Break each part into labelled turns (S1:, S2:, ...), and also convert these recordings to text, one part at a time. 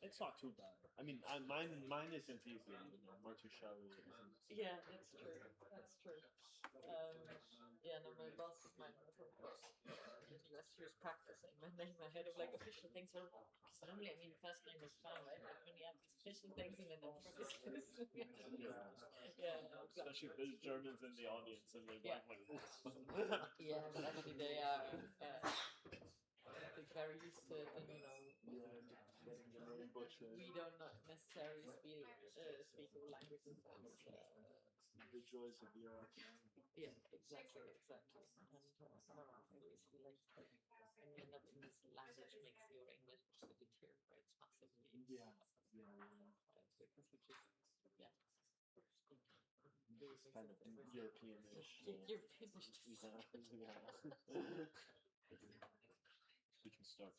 S1: It's not too bad. I mean, mine isn't easy. You know, Martuscelli isn't.
S2: Yeah, that's true. That's true. Yeah, no, my boss, my boss in the US, she was practicing my name ahead of like official things. So, because normally, I mean, first name is fine, right? But when you have these official things and then the
S1: Yeah.
S2: yeah,
S1: Especially if there's Germans in the audience and they're
S2: yeah.
S1: like,
S2: Yeah, but actually they are very used to it, and you know,
S1: getting the name butchered.
S2: we don't not necessarily speak all languages.
S1: The joys of Europe.
S2: Yeah, exactly. And I always feel like when you end up in this language makes your English also deteriorates massively.
S1: Yeah.
S2: Because we just
S1: It's kind of European-ish.
S2: European-ish.
S1: Yeah. We can start.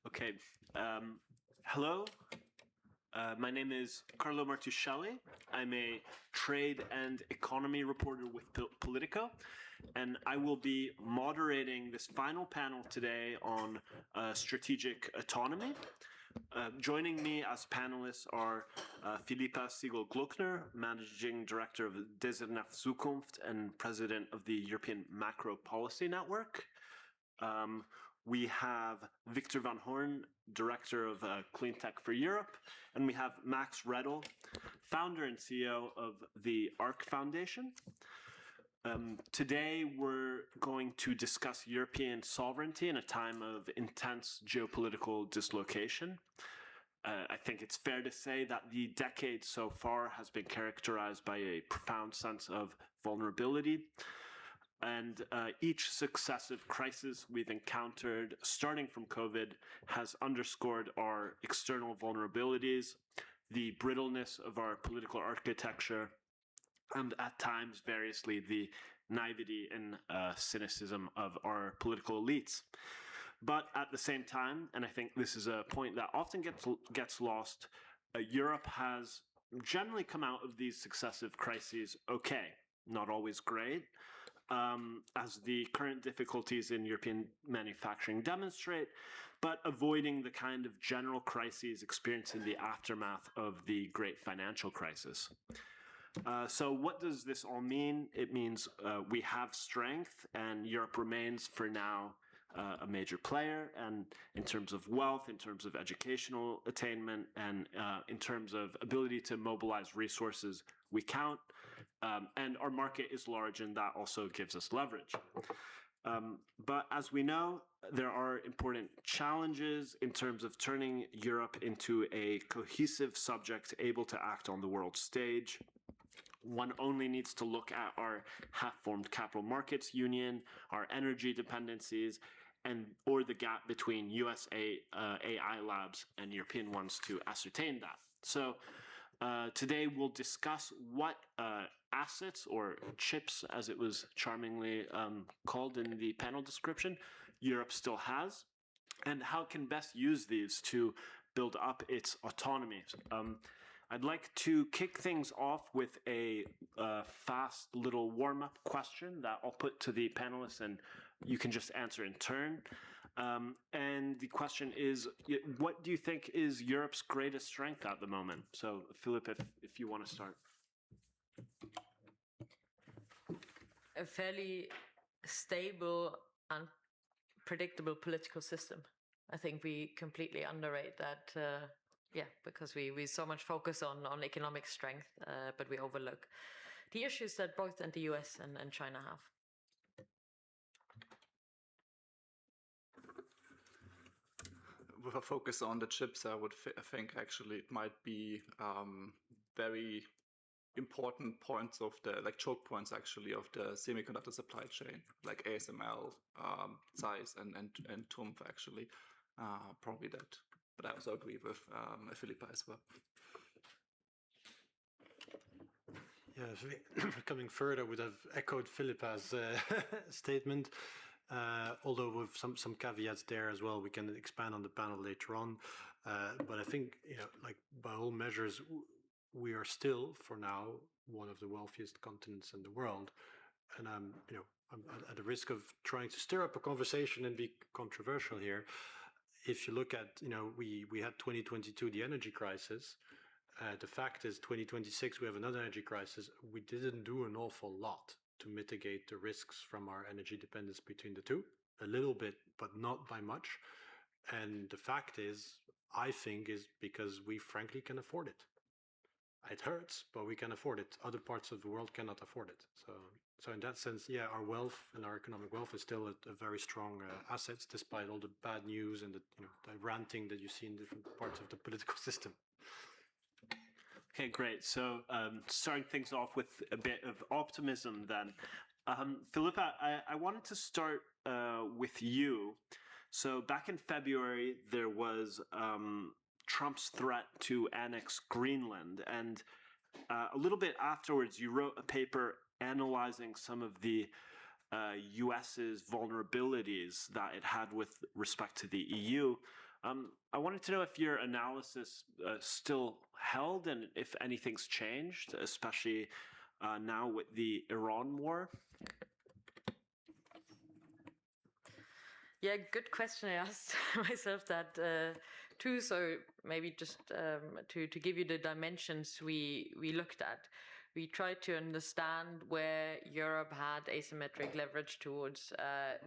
S1: Okay. Hello. My name is Carlo Martuscelli. I'm a trade and economy reporter with Politico, and I will be moderating this final panel today on strategic autonomy. Joining me as panelists are Philippa Sigl-Glöckner, Managing Director of Dezernat Zukunft and President of the European Macro Policy Network. We have Victor van Hoorn, Director of Cleantech for Europe, and we have Max Reddel, Founder and CEO of the ARC Foundation. Today, we're going to discuss European sovereignty in a time of intense geopolitical dislocation. I think it's fair to say that the decade so far has been characterized by a profound sense of vulnerability. And each successive crisis we've encountered, starting from COVID, has underscored our external vulnerabilities, the brittleness of our political architecture, and at times, variously, the naivety and cynicism of our political elites. But at the same time, and I think this is a point that often gets lost, Europe has generally come out of these successive crises okay, not always great. As the current difficulties in European manufacturing demonstrate, but avoiding the kind of general crises experienced in the aftermath of the great financial crisis. So what does this all mean? It means we have strength, and Europe remains for now a major player, and in terms of wealth, in terms of educational attainment, and in terms of ability to mobilize resources, we count. And our market is large, and that also gives us leverage. But as we know, there are important challenges in terms of turning Europe into a cohesive subject able to act on the world stage. One only needs to look at our half-formed capital markets union, our energy dependencies, or the gap between US AI labs and European ones to ascertain that. So today we'll discuss what assets, or chips as it was charmingly called in the panel description, Europe still has, and how it can best use these to build up its autonomy. I'd like to kick things off with a fast little warm-up question that I'll put to the panelists, and you can just answer in turn. And the question is, what do you think is Europe's greatest strength at the moment? So, Philippa, if you want to start.
S2: A fairly stable and predictable political system. I think we completely underrate that. Because we so much focus on economic strength, but we overlook the issues that both the US and China have.
S3: With a focus on the chips, I think actually it might be very important points of the, like choke points actually, of the semiconductor supply chain, like ASML, ZEISS, and TUMF actually, probably that. But I also agree with Philippa as well.
S4: Yeah, coming further, would have echoed Philippa's statement, although with some caveats there as well. We can expand on the panel later on. But I think, like by all measures, we are still, for now, one of the wealthiest continents in the world. And I'm at the risk of trying to stir up a conversation and be controversial here. If you look at, we had 2022, the energy crisis. The fact is 2026, we have another energy crisis. We didn't do an awful lot to mitigate the risks from our energy dependence between the two. A little bit, but not by much. And the fact is, I think, is because we frankly can afford it. It hurts, but we can afford it. Other parts of the world cannot afford it. So in that sense, yeah, our wealth and our economic wealth is still a very strong asset, despite all the bad news and the ranting that you see in different parts of the political system.
S1: Okay, great. So starting things off with a bit of optimism then. Philippa, I wanted to start with you. So back in February, there was Trump's threat to annex Greenland. And a little bit afterwards, you wrote a paper analyzing some of the US's vulnerabilities that it had with respect to the EU. I wanted to know if your analysis still held and if anything's changed, especially now with the Iran war.
S2: Yeah, good question. I asked myself that too. So maybe just to give you the dimensions we looked at. We tried to understand where Europe had asymmetric leverage towards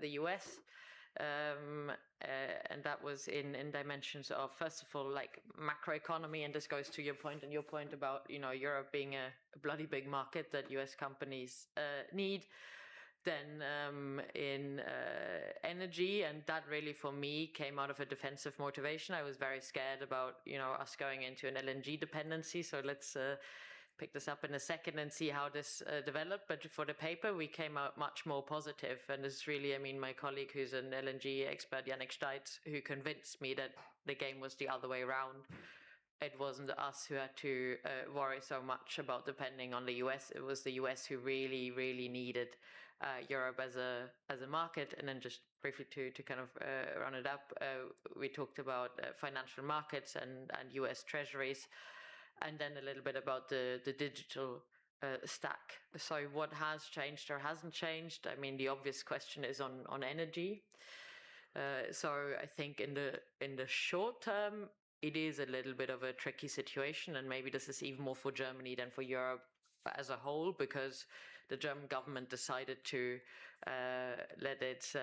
S2: the US. And that was in dimensions of, first of all, like macroeconomy, and this goes to your point and your point about, Europe being a bloody big market that US companies need. Then in energy, and that really for me came out of a defensive motivation. I was very scared about, us going into an LNG dependency. So let's pick this up in a second and see how this developed. But for the paper, we came out much more positive. And it's really, my colleague who's an LNG expert, Yannick Steitz, who convinced me that the game was the other way around. It wasn't us who had to worry so much about depending on the US. It was the US who really, really needed Europe as a market. And then just briefly to kind of run it up, we talked about financial markets and US treasuries, and then a little bit about the digital stack. So what has changed or hasn't changed? The obvious question is on energy. So I think in the short term, it is a little bit of a tricky situation, and maybe this is even more for Germany than for Europe as a whole, because the German government decided to let its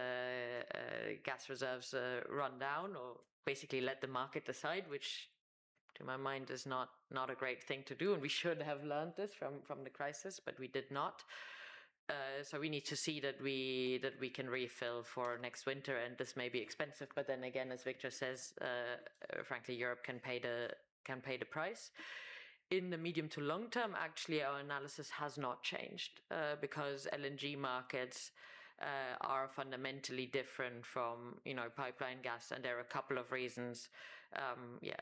S2: gas reserves run down, or basically let the market decide, which to my mind is not a great thing to do, and we should have learned this from the crisis, but we did not. So we need to see that we can refill for next winter, and this may be expensive, but then again, as Victor says, frankly, Europe can pay the price. In the medium to long term, actually, our analysis has not changed because LNG markets are fundamentally different from pipeline gas, and there are a couple of reasons.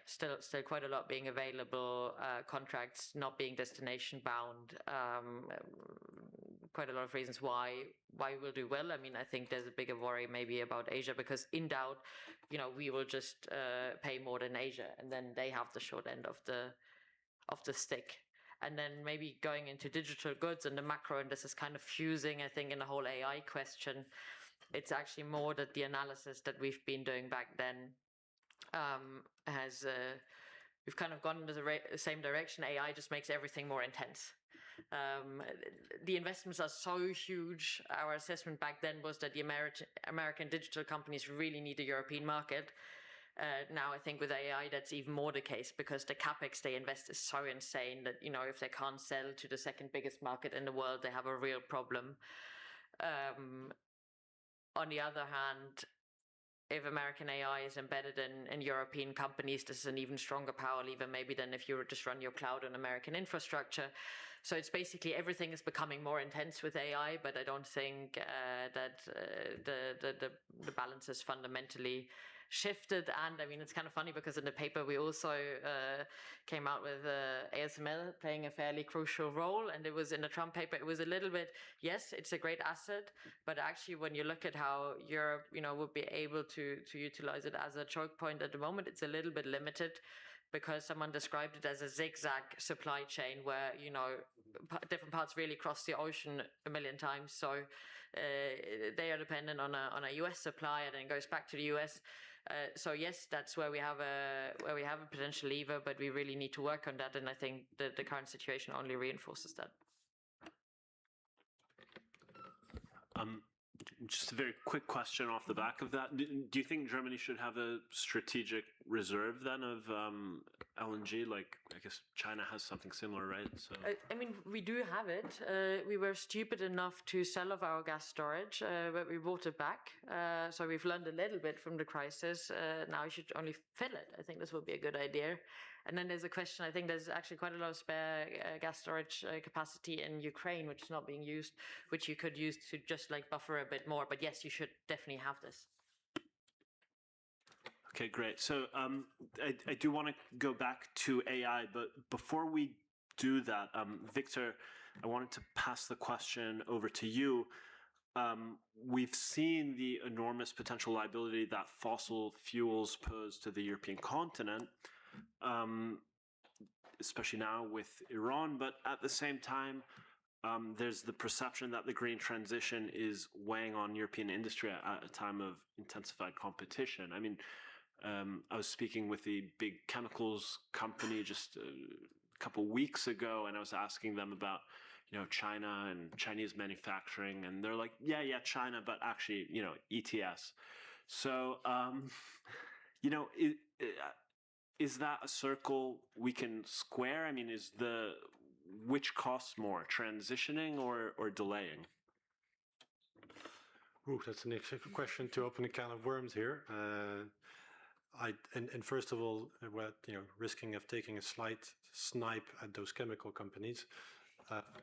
S2: Still quite a lot being available, contracts not being destination bound. Quite a lot of reasons why we'll do well. I think there's a bigger worry maybe about Asia, because in doubt, we will just pay more than Asia, and then they have the short end of the stick. And then maybe going into digital goods and the macro, and this is kind of fusing, I think, in the whole AI question. It's actually more that the analysis that we've been doing back then we've kind of gone in the same direction. AI just makes everything more intense. The investments are so huge. Our assessment back then was that the American digital companies really need a European market. Now I think with AI that's even more the case, because the capex they invest is so insane that if they can't sell to the second biggest market in the world, they have a real problem. On the other hand, if American AI is embedded in European companies, this is an even stronger power lever maybe than if you just run your cloud on American infrastructure. So it's basically everything is becoming more intense with AI, but I don't think that the balance is fundamentally shifted. And it's kind of funny because in the paper we also came out with ASML playing a fairly crucial role, and it was in the Trump paper, it was a little bit, yes, it's a great asset, but actually when you look at how Europe would be able to utilize it as a choke point at the moment, it's a little bit limited, because someone described it as a zigzag supply chain where different parts really cross the ocean a million times. So they are dependent on a US supply, and then it goes back to the US. So yes, that's where we have a potential lever, but we really need to work on that. And I think the current situation only reinforces that.
S1: Just a very quick question off the back of that. Do you think Germany should have a strategic reserve then of LNG? Like, I guess China has something similar, right? So
S2: I mean, we do have it. We were stupid enough to sell off our gas storage, but we bought it back. So we've learned a little bit from the crisis. Now we should only fill it. I think this would be a good idea. And then there's a question, I think there's actually quite a lot of spare gas storage capacity in Ukraine, which is not being used, which you could use to just like buffer a bit more. But yes, you should definitely have this.
S1: okay, great. So I do want to go back to AI, but before we do that, Victor, I wanted to pass the question over to you. We've seen the enormous potential liability that fossil fuels pose to the European continent, especially now with Iran, but at the same time, there's the perception that the green transition is weighing on European industry at a time of intensified competition. I mean, I was speaking with a big chemicals company just a couple weeks ago, and I was asking them about, China and Chinese manufacturing, and they're like, yeah, China, but actually, ETS. So, is that a circle we can square? I mean, which costs more, transitioning or delaying?
S4: Ooh, that's an interesting question to open a can of worms here. And first of all, risking of taking a slight snipe at those chemical companies.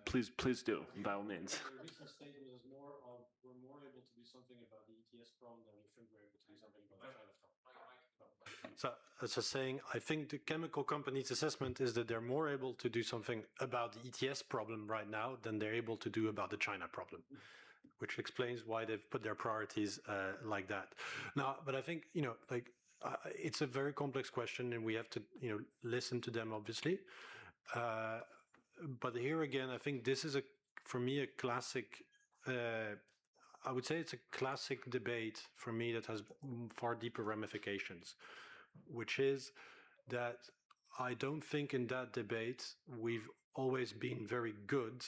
S1: Please do, by all means.
S4: The recent statement is more of we're more able to do something about the ETS problem than we think we're able to do something about the China problem. So, as I was saying, I think the chemical companies' assessment is that they're more able to do something about the ETS problem right now than they're able to do about the China problem, which explains why they've put their priorities like that. Now, but I think, it's a very complex question, and we have to, listen to them, obviously. But here again, I think this is for me, a classic, I would say it's a classic debate for me that has far deeper ramifications, which is that I don't think in that debate we've always been very good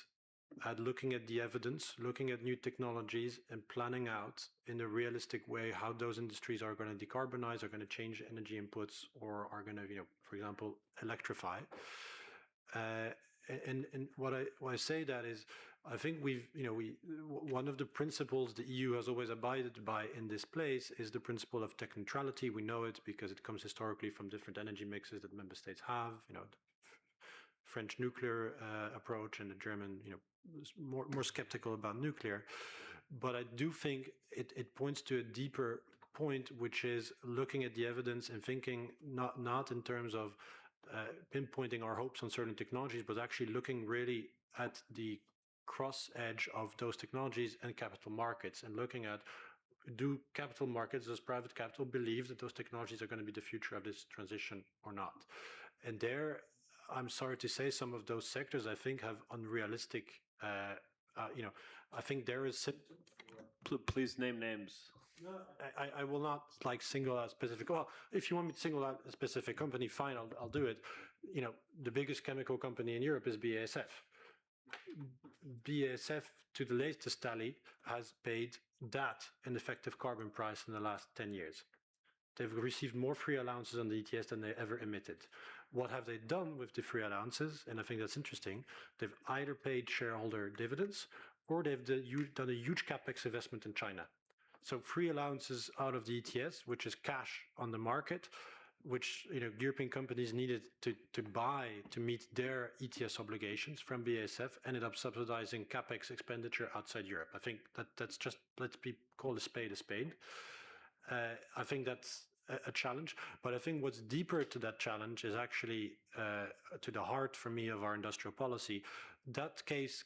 S4: at looking at the evidence, looking at new technologies, and planning out in a realistic way how those industries are going to decarbonize, are going to change energy inputs, or are going to, for example, electrify. And why I say that is, I think one of the principles the EU has always abided by in this place is the principle of tech neutrality. We know it because it comes historically from different energy mixes that member states have. The French nuclear approach, and the German, more skeptical about nuclear. But I do think it points to a deeper point, which is looking at the evidence and thinking not in terms of pinpointing our hopes on certain technologies, but actually looking really at the cross edge of those technologies and capital markets, and looking at, do capital markets, does private capital believe that those technologies are going to be the future of this transition or not? And there, I'm sorry to say, some of those sectors I think have unrealistic, I think there is symptoms.
S1: Please name names.
S4: No, I will not single out specific. Well, if you want me to single out a specific company, fine, I'll do it. The biggest chemical company in Europe is BASF. BASF, to the latest tally, has paid that an effective carbon price in the last 10 years. They've received more free allowances on the ETS than they ever emitted. What have they done with the free allowances? And I think that's interesting. They've either paid shareholder dividends, or they've done a huge capex investment in China. So free allowances out of the ETS, which is cash on the market, which European companies needed to buy to meet their ETS obligations from BASF, ended up subsidizing capex expenditure outside Europe. I think that's just, call a spade a spade. I think that's a challenge, but I think what's deeper to that challenge is actually to the heart for me of our industrial policy. That case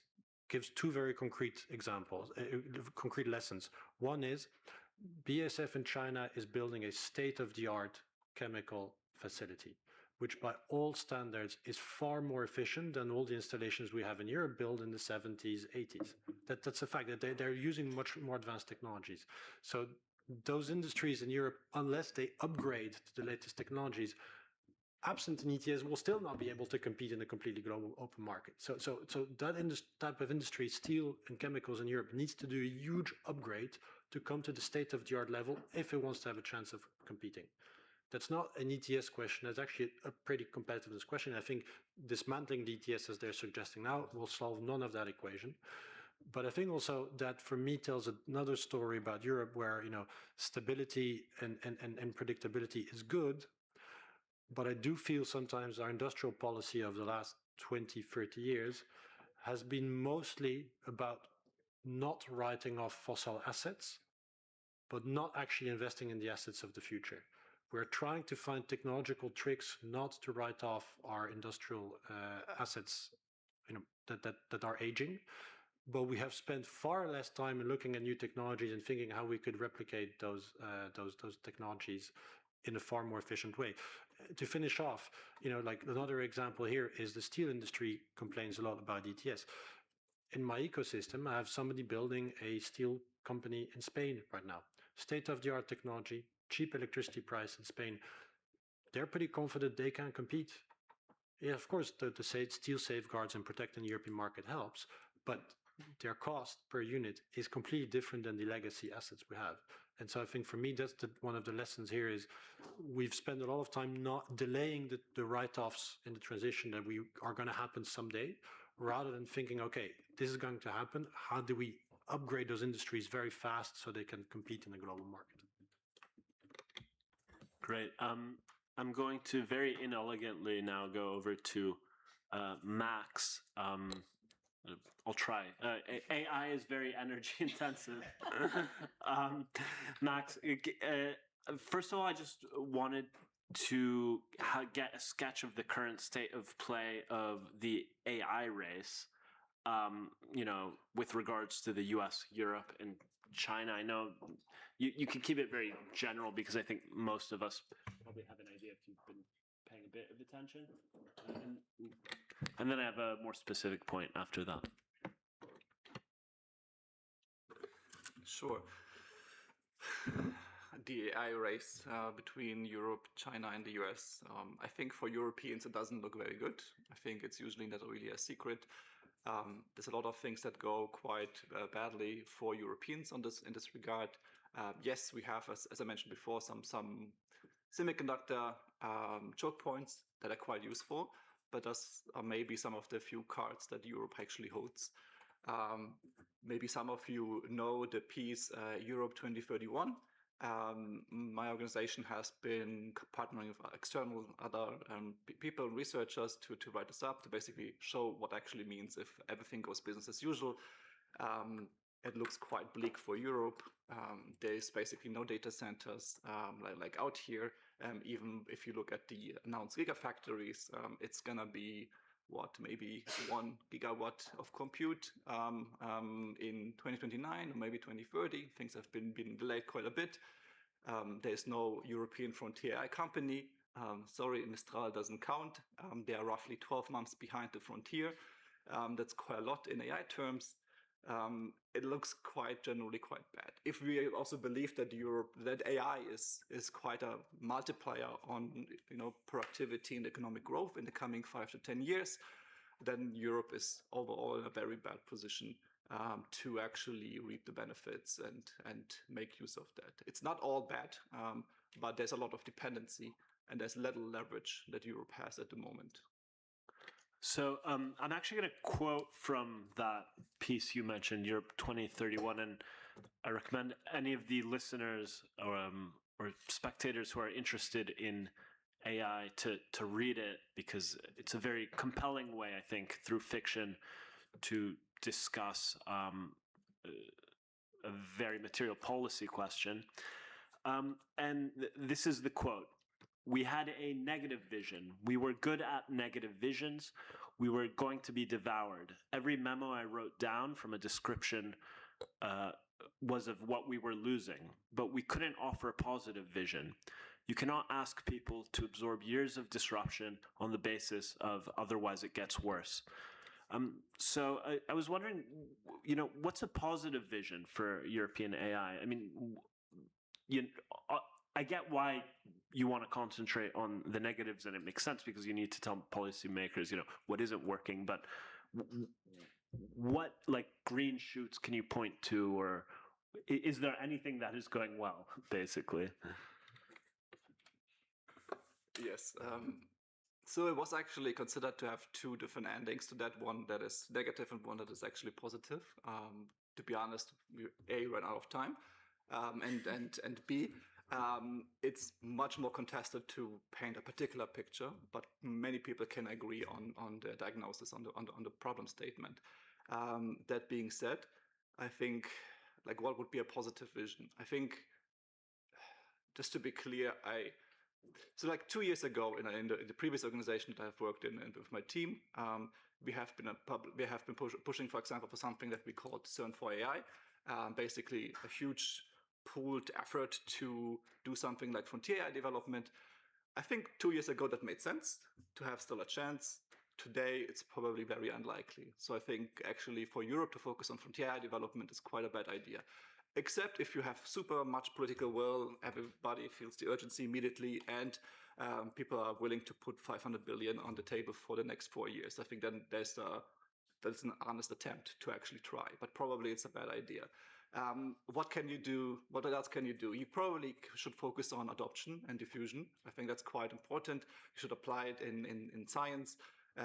S4: gives two very concrete examples, concrete lessons. One is BASF in China is building a state-of-the-art chemical facility, which by all standards is far more efficient than all the installations we have in Europe built in the 70s, 80s. That's a fact, that they're using much more advanced technologies. So those industries in Europe, unless they upgrade to the latest technologies, absent an ETS, will still not be able to compete in a completely global open market. So that type of industry, steel and chemicals in Europe, needs to do a huge upgrade to come to the state-of-the-art level if it wants to have a chance of competing. That's not an ETS question. That's actually a pretty competitiveness question. I think dismantling the ETS, as they're suggesting now, will solve none of that equation. But I think also that for me tells another story about Europe where, stability and predictability is good. But I do feel sometimes our industrial policy of the last 20, 30 years has been mostly about not writing off fossil assets, but not actually investing in the assets of the future. We're trying to find technological tricks not to write off our industrial assets, that are aging, but we have spent far less time in looking at new technologies and thinking how we could replicate those technologies in a far more efficient way. To finish off, like another example here is the steel industry complains a lot about ETS. In my ecosystem, I have somebody building a steel company in Spain right now. State-of-the-art technology, cheap electricity price in Spain. They're pretty confident they can compete. Yeah, of course, the steel safeguards and protecting the European market helps, but their cost per unit is completely different than the legacy assets we have. And so I think for me, that's one of the lessons here is we've spent a lot of time not delaying the write-offs in the transition that we are going to happen someday, rather than thinking, okay, this is going to happen. How do we upgrade those industries very fast so they can compete in the global market?
S1: Great. I'm going to very inelegantly now go over to Max. I'll try. AI is very energy intensive. Max, first of all, I just wanted to get a sketch of the current state of play of the AI race, with regards to the US, Europe, and China. I know you can keep it very general because I think most of us probably have an idea if you've been paying a bit of attention. And then I have a more specific point after that.
S3: Sure. The AI race between Europe, China, and the US, I think for Europeans it doesn't look very good. I think it's usually not really a secret. There's a lot of things that go quite badly for Europeans in this regard. Yes, we have, as I mentioned before, some semiconductor choke points that are quite useful, but those are maybe some of the few cards that Europe actually holds. Maybe some of you know the piece Europe 2031. My organization has been partnering with external other people and researchers to write this up, to basically show what actually means if everything goes business as usual. It looks quite bleak for Europe. There's basically no data centers like out here. Even if you look at the announced gigafactories, it's gonna be maybe 1 gigawatt of compute in 2029 or maybe 2030. Things have been delayed quite a bit. There's no European frontier AI company. Sorry, Mistral doesn't count. They are roughly 12 months behind the frontier. That's quite a lot in AI terms. It looks generally quite bad. If we also believe that AI is quite a multiplier on productivity and economic growth in the coming 5 to 10 years, then Europe is overall in a very bad position to actually reap the benefits and make use of that. It's not all bad, but there's a lot of dependency and there's little leverage that Europe has at the moment.
S1: So I'm actually going to quote from that piece you mentioned, Europe 2031, and I recommend any of the listeners or spectators who are interested in AI to read it, because it's a very compelling way, I think, through fiction to discuss a very material policy question. And this is the quote. We had a negative vision. We were good at negative visions. We were going to be devoured. Every memo I wrote down from a description was of what we were losing, but we couldn't offer a positive vision. You cannot ask people to absorb years of disruption on the basis of otherwise it gets worse. So I was wondering, what's a positive vision for European AI? I mean, you, I get why you want to concentrate on the negatives, and it makes sense because you need to tell policymakers, what isn't working. But what green shoots can you point to, or is there anything that is going well, basically?
S3: Yes. So it was actually considered to have two different endings to that, one that is negative and one that is actually positive. To be honest, we ran out of time, and B, it's much more contested to paint a particular picture, but many people can agree on the diagnosis, on the problem statement. That being said, I think what would be a positive vision? I think, just to be clear, so 2 years ago in the previous organization that I've worked in and with my team, we have been pushing, for example, for something that we call Discern for AI, basically a huge pooled effort to do something like frontier AI development. I think 2 years ago that made sense to have still a chance. Today it's probably very unlikely. So I think actually for Europe to focus on frontier AI development is quite a bad idea. Except if you have super much political will, everybody feels the urgency immediately, and people are willing to put 500 billion on the table for the next 4 years. I think then that's an honest attempt to actually try, but probably it's a bad idea. What can you do? What else can you do? You probably should focus on adoption and diffusion. I think that's quite important. You should apply it in science.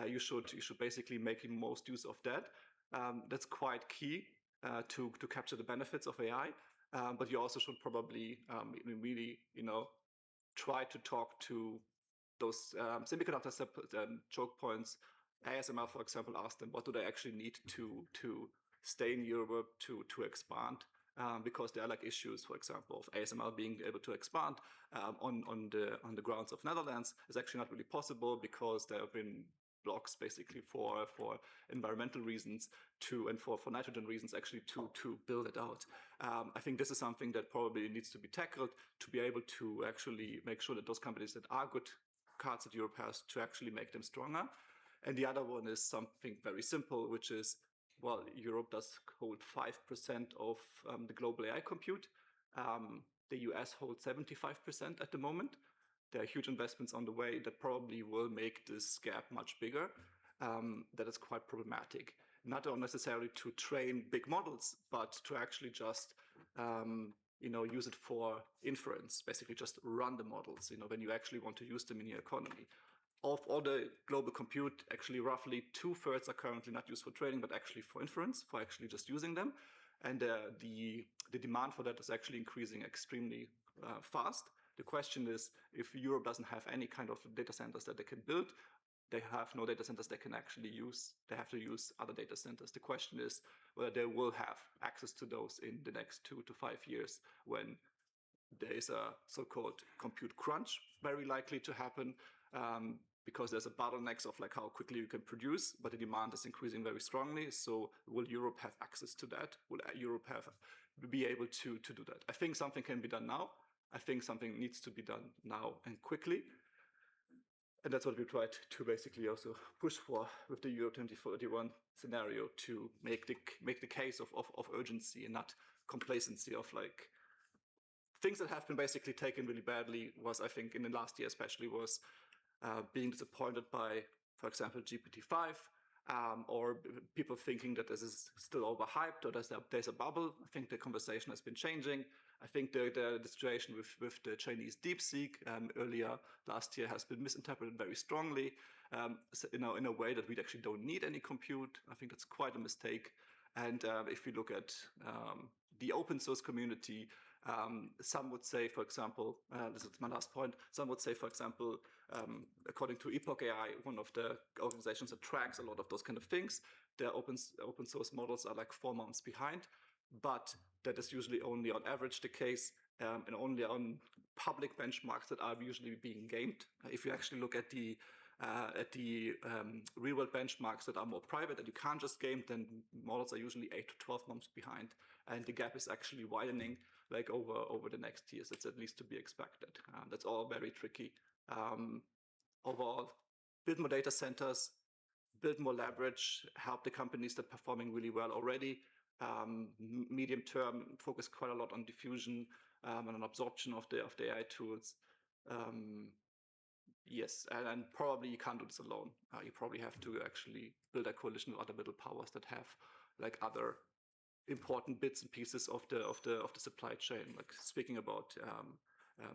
S3: You should basically make the most use of that. That's quite key. To capture the benefits of AI, but you also should probably really try to talk to those semiconductor choke points. ASML, for example, asked them what do they actually need to stay in Europe to expand, because there are issues, for example, of ASML being able to expand on the grounds of Netherlands is actually not really possible because there have been blocks basically for environmental reasons and for nitrogen reasons actually to build it out. I think this is something that probably needs to be tackled to be able to actually make sure that those companies that are good cards that Europe has to actually make them stronger. And the other one is something very simple, which is, well, Europe does hold 5% of the global AI compute. The US holds 75% at the moment. There are huge investments on the way that probably will make this gap much bigger. That is quite problematic. Not necessarily to train big models, but to actually just use it for inference. Basically, just run the models. When you actually want to use them in your economy. Of all the global compute, actually roughly 2/3 are currently not used for training, but actually for inference, for actually just using them. And the demand for that is actually increasing extremely fast. The question is, if Europe doesn't have any kind of data centers that they can build, they have no data centers they can actually use. They have to use other data centers. The question is whether they will have access to those in the next 2 to 5 years when there is a so-called compute crunch very likely to happen, because there's a bottleneck of how quickly you can produce, but the demand is increasing very strongly. So will Europe have access to that? Will Europe be able to do that? I think something can be done now. I think something needs to be done now and quickly. And that's what we tried to basically also push for with the Europe 2041 scenario, to make the case of urgency and not complacency of things that have been basically taken really badly was, I think, in the last year especially, was being disappointed by, for example, GPT-5, or people thinking that this is still overhyped or there's a bubble. I think the conversation has been changing. I think the situation with the Chinese DeepSeek earlier last year has been misinterpreted very strongly, in a way that we actually don't need any compute. I think that's quite a mistake. And if we look at the open source community, some would say, for example, this is my last point, some would say, for example, according to Epoch AI, one of the organizations that tracks a lot of those kind of things, their open source models are 4 months behind, but that is usually only on average the case, and only on public benchmarks that are usually being gamed. If you actually look at the real world benchmarks that are more private, that you can't just game, then models are usually 8 to 12 months behind. and the gap is actually widening like over the next years. That's at least to be expected. That's all very tricky. Overall, build more data centers, build more leverage, help the companies that are performing really well already. Medium term, focus quite a lot on diffusion and on absorption of the AI tools. Yes, and probably you can't do this alone. You probably have to actually build a coalition of other middle powers that have like other important bits and pieces of the supply chain. Like speaking about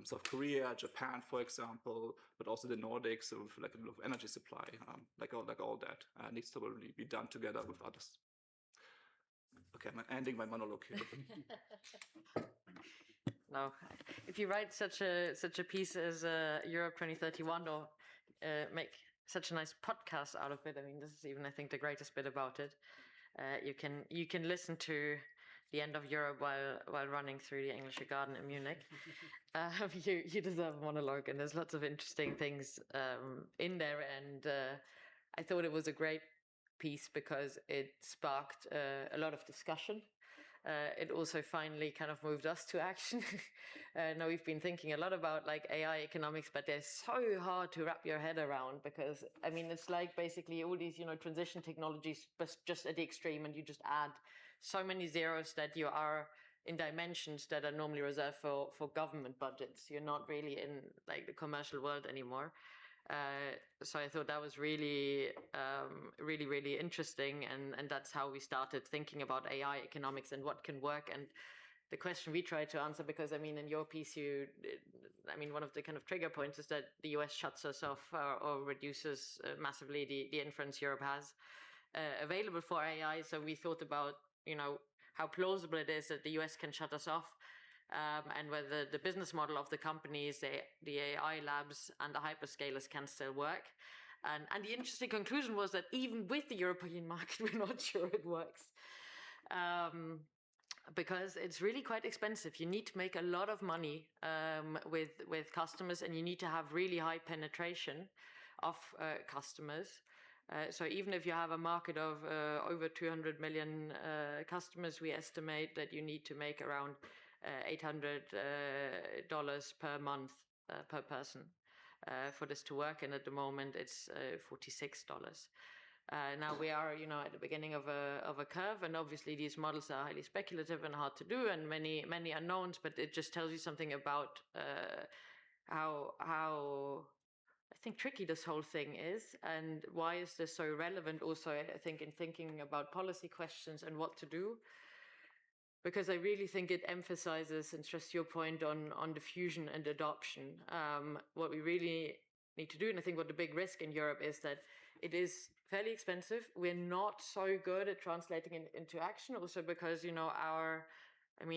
S3: South Korea, Japan, for example, but also the Nordics of like of energy supply, like all that needs to really be done together with others. Okay, I'm ending my monologue here.
S2: No, if you write such a piece as Europe 2031 or make such a nice podcast out of it, I mean, this is even, I think, the greatest bit about it. You can listen to the end of Europe while running through the English Garden in Munich. You deserve a monologue, and there's lots of interesting things in there. And I thought it was a great piece because it sparked a lot of discussion. It also finally kind of moved us to action. Now we've been thinking a lot about like AI economics, but they're so hard to wrap your head around because I mean it's like basically all these transition technologies, but just at the extreme, and you just add so many zeros that you are in dimensions that are normally reserved for government budgets. You're not really in like the commercial world anymore. So I thought that was really interesting, and that's how we started thinking about AI economics and what can work. And the question we tried to answer, because I mean, in your piece, one of the kind of trigger points is that the US shuts us off or reduces massively the inference Europe has available for AI. So we thought about, how plausible it is that the US can shut us off. And whether the business model of the companies, the AI labs and the hyperscalers can still work. And the interesting conclusion was that even with the European market, we're not sure it works. Because it's really quite expensive. You need to make a lot of money with customers, and you need to have really high penetration of customers. So even if you have a market of over 200 million customers, we estimate that you need to make around $800 per month per person for this to work, and at the moment it's $46. Now we are, at the beginning of a curve, and obviously these models are highly speculative and hard to do, and many unknowns. But it just tells you something about how I think tricky this whole thing is, and why is this so relevant. Also, I think in thinking about policy questions and what to do. Because I really think it emphasizes and stresses your point on diffusion and adoption. What we really need to do, and I think what the big risk in Europe is that it is fairly expensive. We're not so good at translating into action, also because,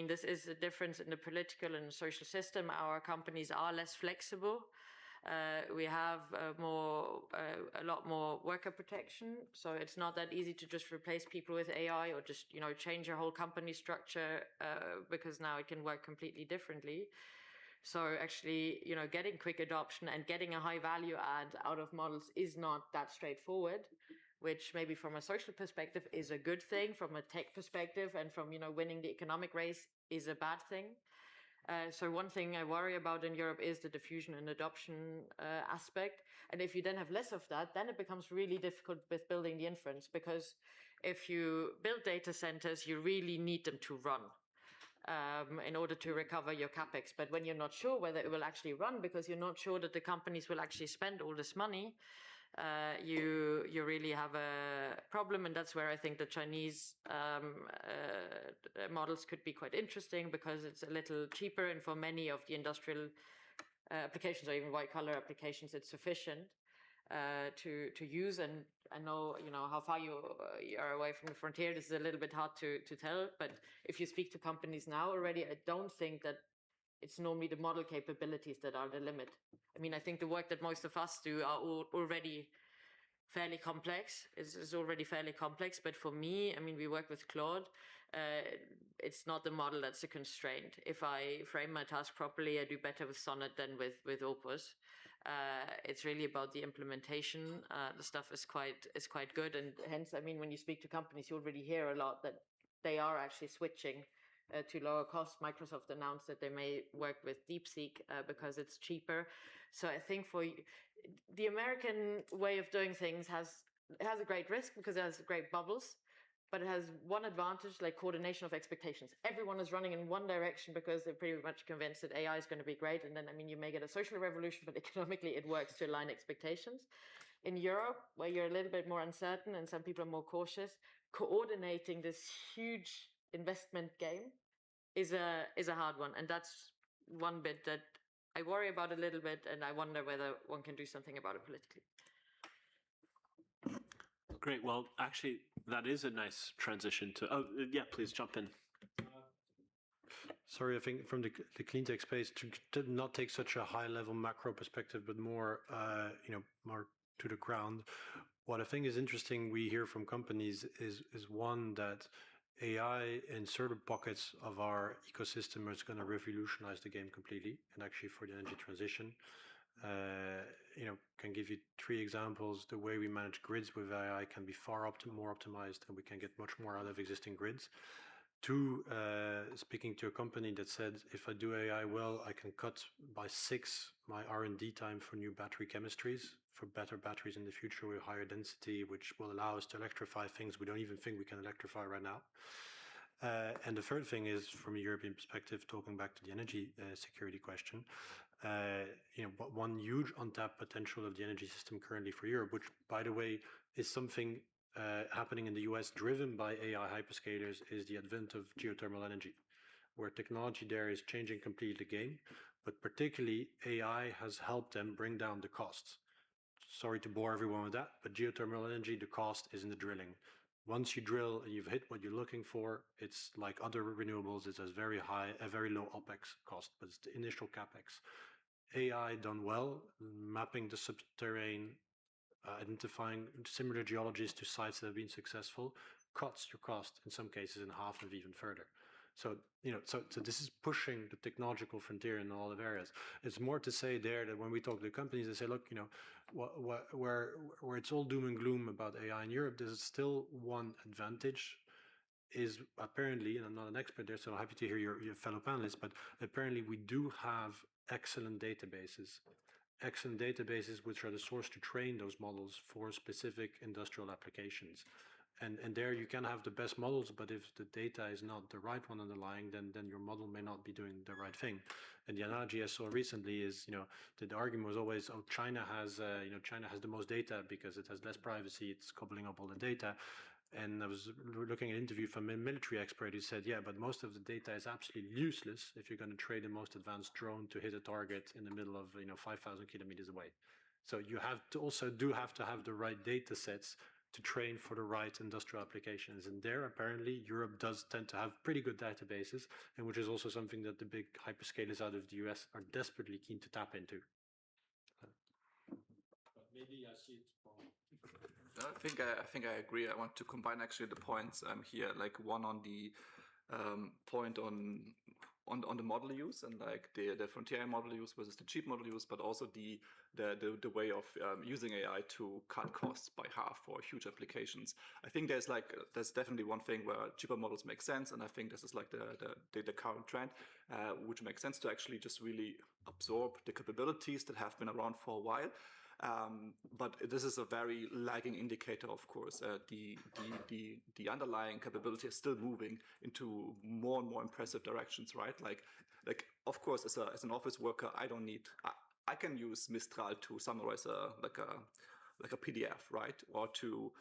S2: this is a difference in the political and social system. Our companies are less flexible. We have a lot more worker protection, so it's not that easy to just replace people with AI or just change your whole company structure because now it can work completely differently. So actually, getting quick adoption and getting a high value add out of models is not that straightforward, which maybe from a social perspective is a good thing, from a tech perspective and from winning the economic race is a bad thing. So one thing I worry about in Europe is the diffusion and adoption aspect. And if you then have less of that, then it becomes really difficult with building the inference, because if you build data centers, you really need them to run in order to recover your capex. But when you're not sure whether it will actually run, because you're not sure that the companies will actually spend all this money, you really have a problem. And that's where I think the Chinese models could be quite interesting, because it's a little cheaper, and for many of the industrial applications or even white collar applications, it's sufficient to use. And I know how far you are away from the frontier. This is a little bit hard to tell, but if you speak to companies now already, I don't think that it's normally the model capabilities that are the limit. I think the work that most of us do are already fairly complex. Is already fairly complex, but for me, we work with Claude. It's not the model that's a constraint. If I frame my task properly, I do better with Sonnet than with Opus. It's really about the implementation. The stuff is quite good, and hence, when you speak to companies, you already hear a lot that they are actually switching to lower costs. Microsoft announced that they may work with DeepSeek because it's cheaper. So I think for the American way of doing things has a great risk because it has great bubbles, but it has one advantage, like coordination of expectations. Everyone is running in one direction because they're pretty much convinced that AI is going to be great. And then, I mean, you may get a social revolution, but economically it works to align expectations. In Europe, where you're a little bit more uncertain and some people are more cautious, coordinating this huge investment game is a hard one. And that's one bit that I worry about a little bit, and I wonder whether one can do something about it politically.
S1: Great. Well, actually, that is a nice transition to. Oh, yeah. Please jump in.
S4: Sorry, I think from the Cleantech space to not take such a high-level macro perspective, but more, more to the ground. What I think is interesting, we hear from companies is one that AI in certain pockets of our ecosystem is going to revolutionize the game completely, and actually for the energy transition. Can give you 3 examples. The way we manage grids with AI can be far more optimized, and we can get much more out of existing grids. 2, speaking to a company that said, if I do AI well, I can cut by 6 my R&D time for new battery chemistries, for better batteries in the future with higher density, which will allow us to electrify things we don't even think we can electrify right now. And the third thing is, from a European perspective, talking back to the energy security question, one huge untapped potential of the energy system currently for Europe, which, by the way, is something happening in the US driven by AI hyperscalers, is the advent of geothermal energy, where technology there is changing completely the game, but particularly AI has helped them bring down the costs. Sorry to bore everyone with that, but geothermal energy, the cost is in the drilling. Once you drill and you've hit what you're looking for, it's like other renewables, it's a very low OPEX cost, but it's the initial CapEx. AI done well, mapping the subterranean, identifying similar geologies to sites that have been successful, cuts your cost in some cases in half and even further. So, so this is pushing the technological frontier in all of areas. It's more to say there that when we talk to companies, they say, look, where it's all doom and gloom about AI in Europe, there's still one advantage is apparently, and I'm not an expert there, so I'm happy to hear your fellow panelists, but apparently we do have excellent databases which are the source to train those models for specific industrial applications. And there you can have the best models, but if the data is not the right one underlying, then your model may not be doing the right thing. And the analogy I saw recently is, the argument was always, oh, China has the most data because it has less privacy, it's cobbling up all the data. And I was looking at an interview from a military expert who said, yeah, but most of the data is absolutely useless if you're going to trade the most advanced drone to hit a target in the middle of 5,000 kilometers away. So you have to have the right data sets to train for the right industrial applications. And there, apparently, Europe does tend to have pretty good databases, and which is also something that the big hyperscalers out of the US are desperately keen to tap into.
S5: But maybe I see it wrong.
S3: I think I agree. I want to combine actually the points here, like one on the point on the model use and like the frontier model use versus the cheap model use, but also the way of using AI to cut costs by half for huge applications. I think there's definitely one thing where cheaper models make sense, and I think this is like the current trend, which makes sense to actually just really absorb the capabilities that have been around for a while. But this is a very lagging indicator, of course. The underlying capability is still moving into more and more impressive directions, right? Like of course, as an office worker, I can use Mistral to summarize a PDF, right? Or to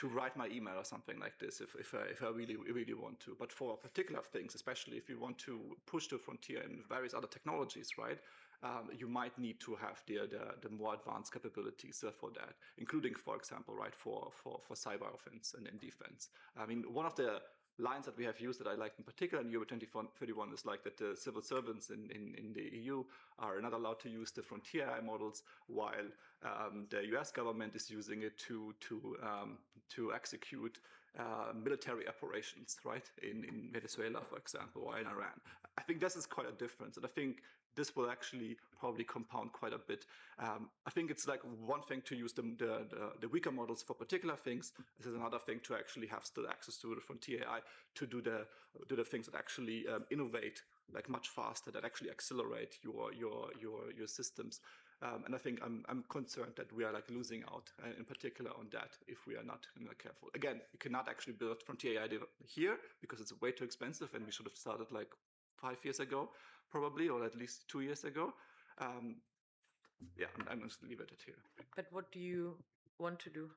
S3: write my email or something like this if I really want to. But for particular things, especially if you want to push the frontier in various other technologies, right? You might need to have the more advanced capabilities for that, including, for example, right, for cyber offense and defense. I mean, one of the lines that we have used that I like in particular in Europe 2031 is like that the civil servants in the EU are not allowed to use the frontier AI models, while the US government is using it to execute military operations, right, in Venezuela, for example, or in Iran. I think this is quite a difference, and I think this will actually probably compound quite a bit. I think it's like one thing to use the weaker models for particular things. This is another thing to actually have still access to the frontier AI to do the things that actually innovate like much faster, that actually accelerate your systems. And I think I'm concerned that we are like losing out in particular on that if we are not careful. Again, you cannot actually build frontier AI here because it's way too expensive, and we should have started like 5 years ago, probably, or at least 2 years ago. Yeah, I'm going to leave it at here.
S2: But what do you want to do?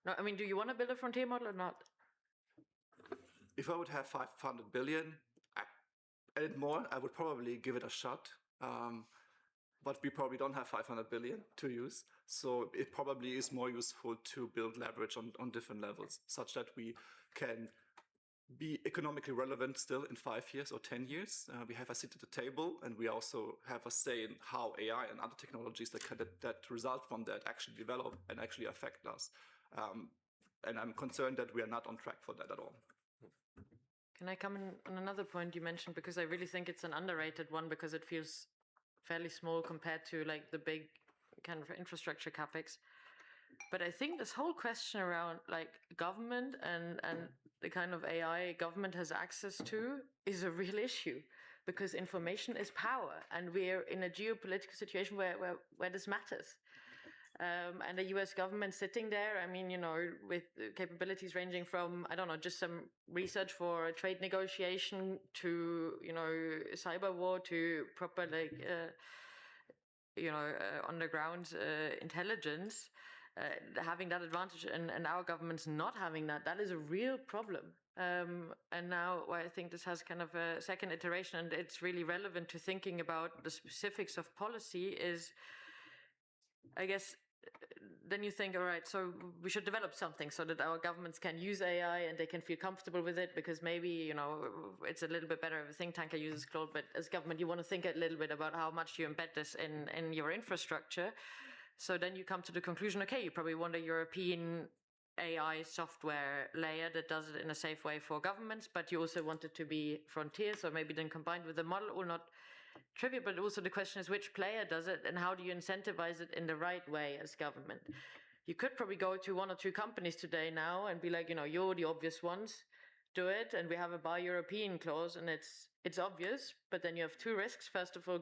S2: No, I mean, do you want to build a frontier model or not?
S3: If I would have 500 billion and more, I would probably give it a shot. But we probably don't have 500 billion to use. So it probably is more useful to build leverage on different levels, such that we can be economically relevant still in 5 years or 10 years. We have a seat at the table, and we also have a say in how AI and other technologies that result from that actually develop and actually affect us. And I'm concerned that we are not on track for that at all.
S2: Can I come in on another point you mentioned? Because I really think it's an underrated one, because it feels fairly small compared to like the big kind of infrastructure capex. But I think this whole question around like government and the kind of AI government has access to is a real issue, because information is power, and we're in a geopolitical situation where this matters. And the US government sitting there, I mean, you know, with capabilities ranging from, I don't know, just some research for a trade negotiation to, you know, cyber war to proper, like, underground intelligence, having that advantage, and our government's not having that, that is a real problem. And now I think this has kind of a second iteration, and it's really relevant to thinking about the specifics of policy is, I guess, then you think, all right, so we should develop something so that our governments can use AI and they can feel comfortable with it, because maybe, you know, it's a little bit better if a think tanker uses Claude, but as government, you want to think a little bit about how much you embed this in your infrastructure. So then you come to the conclusion, okay, you probably want a European AI software layer that does it in a safe way for governments, but you also want it to be frontier, so maybe then combined with the model, or not trivial, but also the question is which player does it and how do you incentivize it in the right way as government? You could probably go to 1 or 2 companies today now and be like, you know, you're the obvious ones, do it, and we have a buy European clause, and it's obvious, but then you have 2 risks. First of all,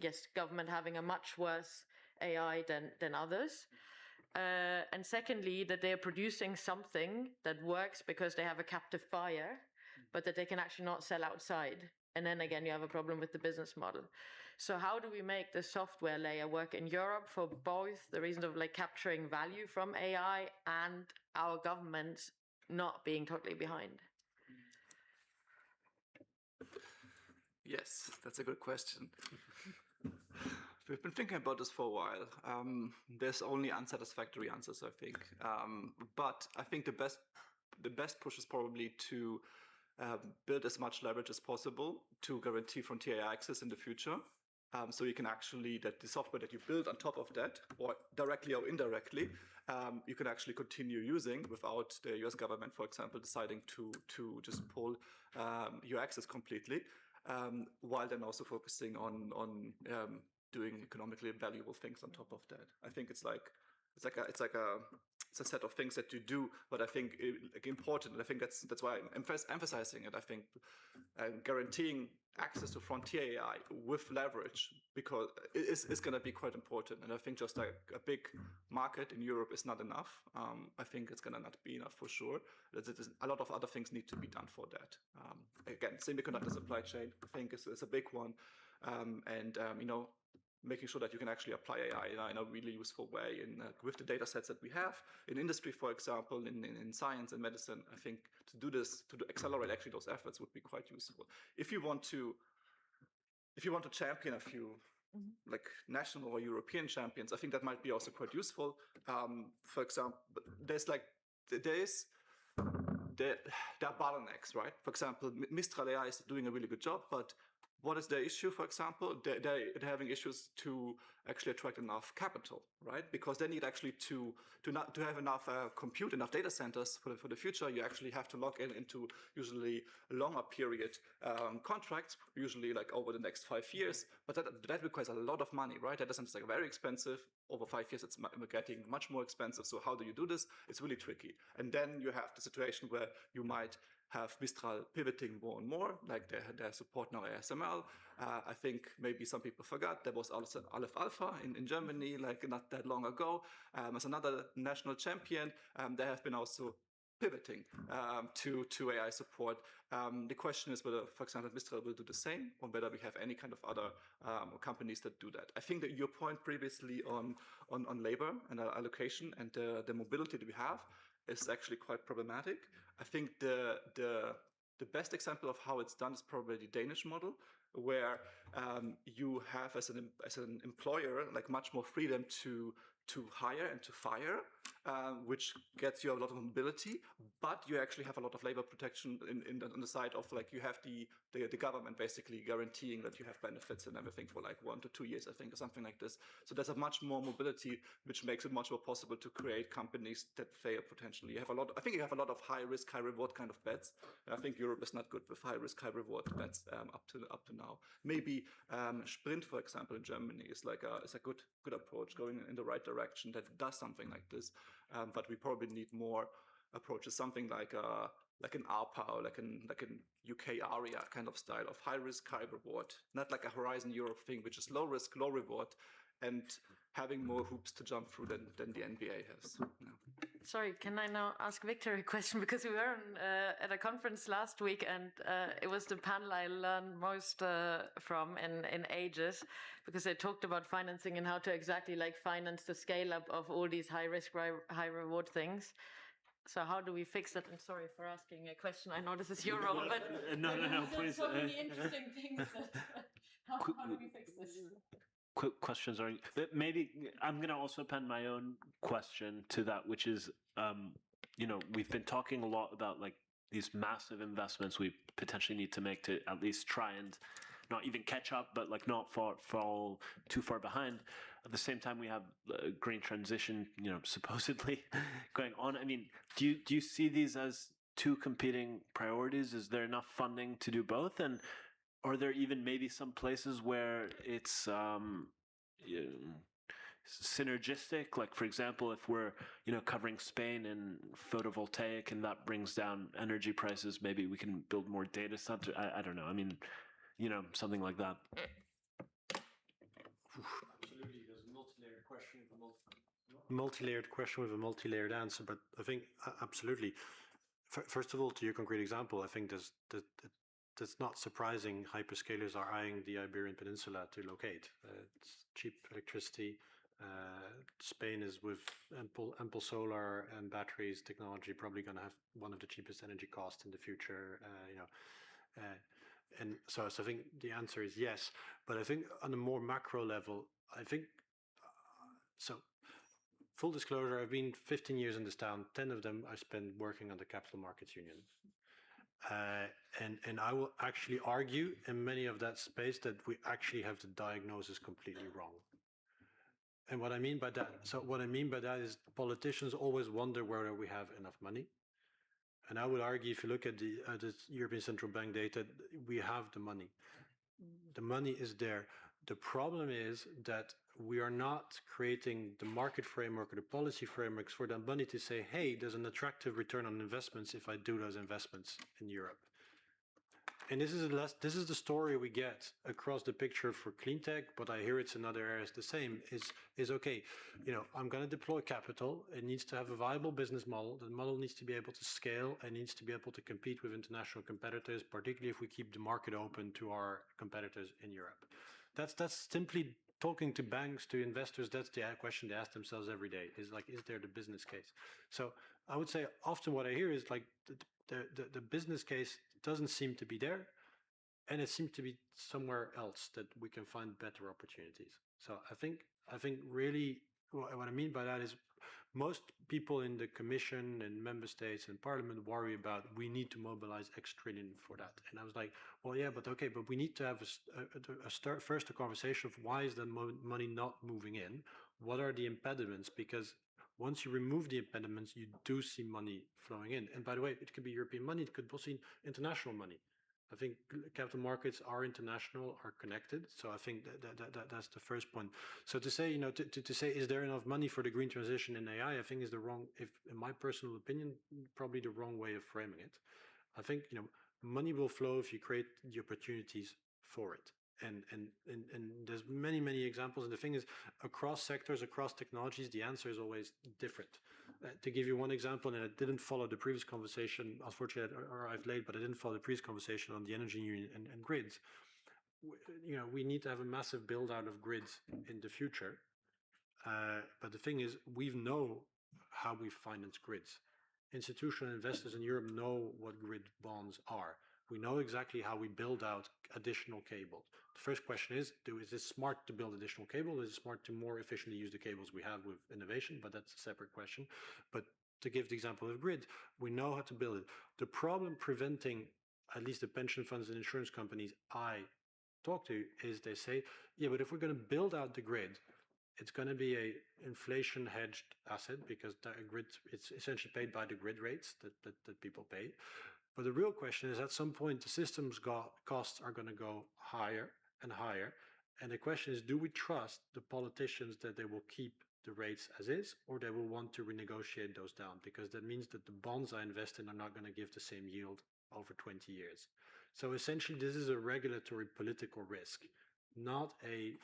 S2: yes, government having a much worse AI than others. And secondly, that they're producing something that works because they have a captive buyer, but that they can actually not sell outside. And then again, you have a problem with the business model. So how do we make the software layer work in Europe for both the reasons of like capturing value from AI and our governments not being totally behind?
S3: Yes, that's a good question. We've been thinking about this for a while. There's only unsatisfactory answers, I think. But I think the best push is probably to build as much leverage as possible to guarantee frontier AI access in the future. So you can actually, that the software that you build on top of that, or directly or indirectly, you can actually continue using without the US government, for example, deciding to just pull your access completely, while then also focusing on doing economically valuable things on top of that. I think it's a set of things that you do, but I think important. And I think that's why I'm emphasizing it. I think guaranteeing access to frontier AI with leverage, because is going to be quite important. And I think just like a big market in Europe is not enough. I think it's going to not be enough for sure. A lot of other things need to be done for that. Again, semiconductor supply chain, I think is a big one. Making sure that you can actually apply AI in a really useful way with the data sets that we have in industry, for example, in science and medicine. I think to do this, to accelerate actually those efforts would be quite useful. If you want to champion a few like national or European champions, I think that might be also quite useful. For example, there are bottlenecks, right? For example, Mistral AI is doing a really good job, but what is the issue, for example? They're having issues to actually attract enough capital, right? Because they need actually to have enough compute, enough data centers for the future. You actually have to log into usually longer period contracts, usually like over the next 5 years. But that requires a lot of money, right? Data centers are very expensive. Over 5 years, it's getting much more expensive. So how do you do this? It's really tricky. And then you have the situation where you might have Mistral pivoting more and more, like their support now ASML. I think maybe some people forgot there was also Aleph Alpha in Germany, like not that long ago, as another national champion. They have been also pivoting to AI support. The question is whether, for example, Mistral will do the same, or whether we have any kind of other companies that do that. I think that your point previously on labor and allocation and the mobility that we have is actually quite problematic. I think the best example of how it's done is probably the Danish model, where you have as an employer like much more freedom to hire and to fire, which gets you a lot of mobility, but you actually have a lot of labor protection on the side of like you have the government basically guaranteeing that you have benefits and everything for like 1 to 2 years, I think, or something like this. So there's a much more mobility, which makes it much more possible to create companies that fail potentially. I think you have a lot of high risk, high reward kind of bets. And I think Europe is not good with high risk, high reward bets up to now. Maybe Sprint, for example, in Germany is a good approach, going in the right direction that does something like this. But we probably need more approaches, something like an ARPA or like an UK ARIA kind of style of high risk, high reward, not like a Horizon Europe thing, which is low risk, low reward, and having more hoops to jump through than the NBA has. Yeah.
S2: Sorry, can I now ask Victor a question? Because we were at a conference last week, and it was the panel I learned most from in ages, because they talked about financing and how to exactly like finance the scale up of all these high risk, high reward things. So how do we fix that? I'm sorry for asking a question. I know this is your role, but
S1: no, please.
S2: So many interesting things. How do we fix this?
S1: Quick questions are maybe I'm going to also append my own question to that, which is, we've been talking a lot about like these massive investments we potentially need to make to at least try and not even catch up, but like not fall too far behind. At the same time, we have green transition, supposedly going on. I mean, do you see these as two competing priorities? Is there enough funding to do both? And are there even maybe some places where it's synergistic? Like, for example, if we're, covering Spain in photovoltaic and that brings down energy prices, maybe we can build more data centers. I don't know. I mean, something like that.
S4: Absolutely. There's a multi-layered question with a multi-layered answer, but I think absolutely. First of all, to your concrete example, I think that's not surprising. Hyperscalers are eyeing the Iberian Peninsula to locate. It's cheap electricity. Spain is with ample solar and batteries technology probably going to have one of the cheapest energy costs in the future. And so I think the answer is yes. But I think on a more macro level, I think so. Full disclosure, I've been 15 years in this town. 10 of them I spent working on the Capital Markets Union. And I will actually argue in many of that space that we actually have the diagnosis completely wrong. And what I mean by that is politicians always wonder whether we have enough money. And I would argue, if you look at the European Central Bank data, we have the money. The money is there. The problem is that we are not creating the market framework or the policy frameworks for that money to say, hey, there's an attractive return on investments if I do those investments in Europe. And this is the story we get across the picture for Cleantech, but I hear it's in other areas the same, is okay, I'm going to deploy capital. It needs to have a viable business model. The model needs to be able to scale and needs to be able to compete with international competitors, particularly if we keep the market open to our competitors in Europe. That's simply talking to banks, to investors. That's the question they ask themselves every day, is there the business case? So I would say often what I hear is like the business case doesn't seem to be there, and it seems to be somewhere else that we can find better opportunities. So I think really what I mean by that is most people in the Commission and member states and Parliament worry about we need to mobilize X trillion for that. And I was like, well, yeah, but okay, but we need to have first a conversation of why is the money not moving in? What are the impediments? Because once you remove the impediments, you do see money flowing in. And by the way, it could be European money, it could also be international money. I think capital markets are international, are connected. So I think that's the first point. So to say, to say, is there enough money for the green transition in AI, I think is the wrong, in my personal opinion, probably the wrong way of framing it. I think, money will flow if you create the opportunities for it. And there's many examples. And the thing is, across sectors, across technologies, the answer is always different. To give you one example, and I didn't follow the previous conversation, unfortunately I arrived late, but I didn't follow the previous conversation on the energy union and grids. We need to have a massive build out of grids in the future. But the thing is, we know how we finance grids. Institutional investors in Europe know what grid bonds are. We know exactly how we build out additional cables. The first question is it smart to build additional cable? Is it smart to more efficiently use the cables we have with innovation? But that's a separate question. But to give the example of grid, we know how to build it. The problem preventing at least the pension funds and insurance companies I talk to is they say, yeah, but if we're going to build out the grid, it's going to be a inflation hedged asset because the grid, it's essentially paid by the grid rates that people pay. But the real question is, at some point, the system's costs are going to go higher and higher. And the question is, do we trust the politicians that they will keep the rates as is, or they will want to renegotiate those down? Because that means that the bonds I invest in are not going to give the same yield over 20 years. So essentially, this is a regulatory political risk, not a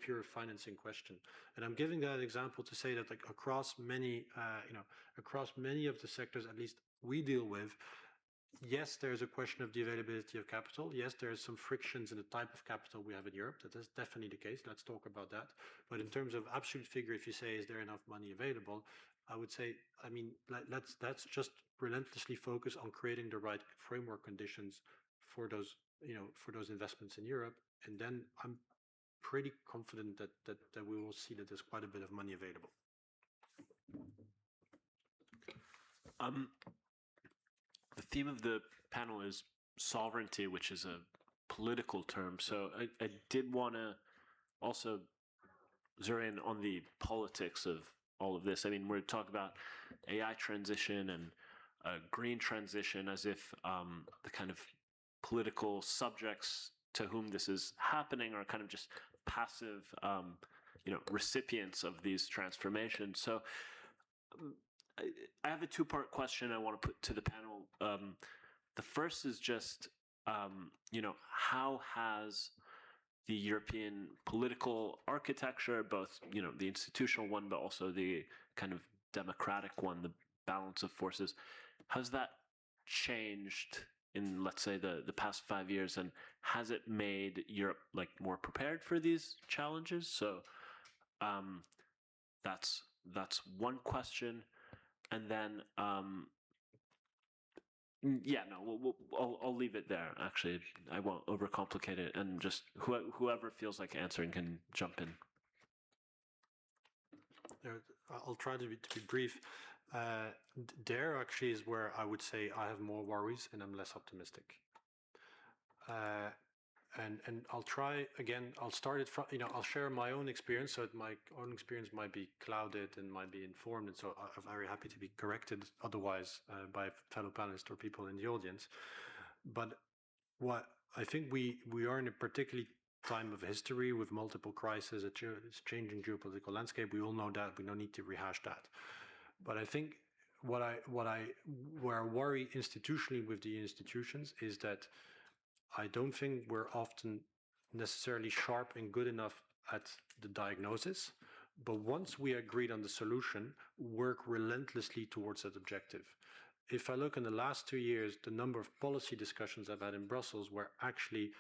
S4: pure financing question. And I'm giving that example to say that, like, across many of the sectors, at least we deal with, yes, there's a question of the availability of capital. Yes, there's some frictions in the type of capital we have in Europe. That is definitely the case. Let's talk about that. But in terms of absolute figure, if you say, is there enough money available? I would say, let's just relentlessly focus on creating the right framework conditions for those investments in Europe. And then I'm pretty confident that we will see that there's quite a bit of money available.
S1: The theme of the panel is sovereignty, which is a political term. So I did want to also zero in on the politics of all of this. I mean, we're talking about AI transition and green transition as if the kind of political subjects to whom this is happening are kind of just passive, recipients of these transformations. So I have a two-part question I want to put to the panel. The first is just, how has the European political architecture, both, the institutional one, but also the kind of democratic one, the balance of forces, has that changed in, let's say, the past 5 years, and has it made Europe more prepared for these challenges? So that's one question. And then, I'll leave it there. Actually, I won't overcomplicate it, and just whoever feels like answering can jump in.
S4: I'll try to be brief. There actually is where I would say I have more worries and I'm less optimistic. And I'll try again. I'll start it from, I'll share my own experience. So my own experience might be clouded and might be informed. And so I'm very happy to be corrected otherwise by fellow panelists or people in the audience. But what I think we are in a particularly time of history with multiple crises, it's changing geopolitical landscape. We all know that. We don't need to rehash that. But I think where I worry institutionally with the institutions is that I don't think we're often necessarily sharp and good enough at the diagnosis, but once we agreed on the solution, work relentlessly towards that objective. If I look in the last 2 years, the number of policy discussions I've had in Brussels where actually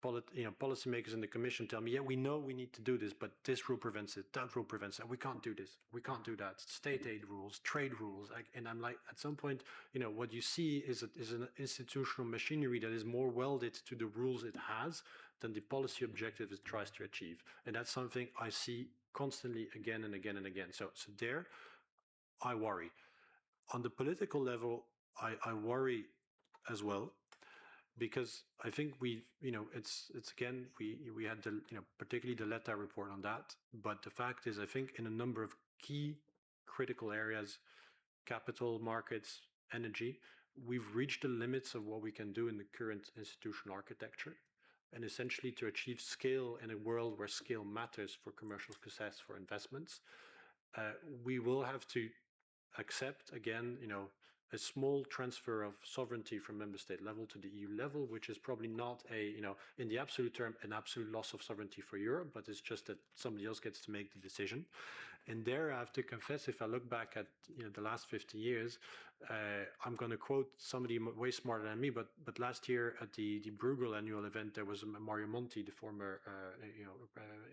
S4: policymakers in the Commission tell me, yeah, we know we need to do this, but this rule prevents it, that rule prevents it, we can't do this, we can't do that, state aid rules, trade rules, and I'm like, at some point, what you see is an institutional machinery that is more welded to the rules it has than the policy objective it tries to achieve. And that's something I see constantly again and again and again. So there, I worry. On the political level, I worry as well, because I think it's again, we had the, particularly the Letta report on that. But the fact is, I think in a number of key critical areas, capital markets, energy, we've reached the limits of what we can do in the current institutional architecture. And essentially, to achieve scale in a world where scale matters for commercial success, for investments, we will have to accept again, a small transfer of sovereignty from member state level to the EU level, which is probably not in the absolute term, an absolute loss of sovereignty for Europe, but it's just that somebody else gets to make the decision. And there, I have to confess, if I look back at the last 50 years, I'm going to quote somebody way smarter than me, but last year at the Bruegel annual event, there was Mario Monti, the former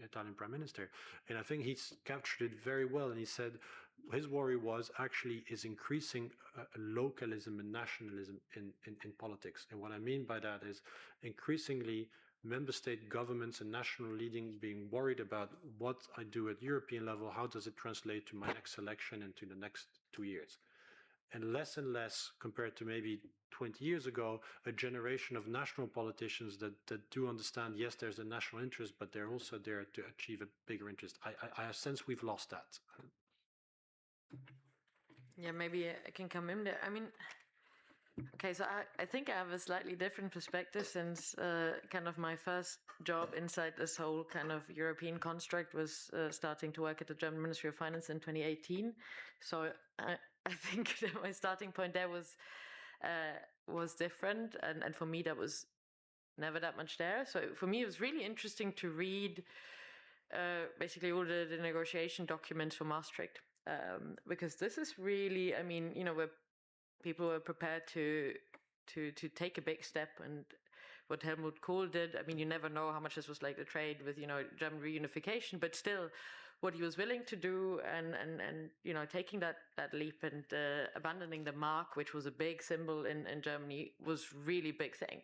S4: Italian prime minister, and I think he's captured it very well. And he said his worry is increasing localism and nationalism in politics. And what I mean by that is increasingly member state governments and national leading being worried about what I do at European level, how does it translate to my next election and to the next 2 years. And less compared to maybe 20 years ago, a generation of national politicians that do understand, yes, there's a national interest, but they're also there to achieve a bigger interest. I sense we've lost that.
S2: Yeah, maybe I can come in there. I mean, okay, so I think I have a slightly different perspective, since kind of my first job inside this whole kind of European construct was starting to work at the German Ministry of Finance in 2018. So I think that my starting point there was different, and for me that was never that much there. So for me it was really interesting to read basically all the negotiation documents for Maastricht, because this is really, I mean, where people were prepared to take a big step. And what Helmut Kohl did, I mean, you never know how much this was like the trade with, German reunification, but still what he was willing to do, and taking that leap and abandoning the mark, which was a big symbol in Germany, was really big thing.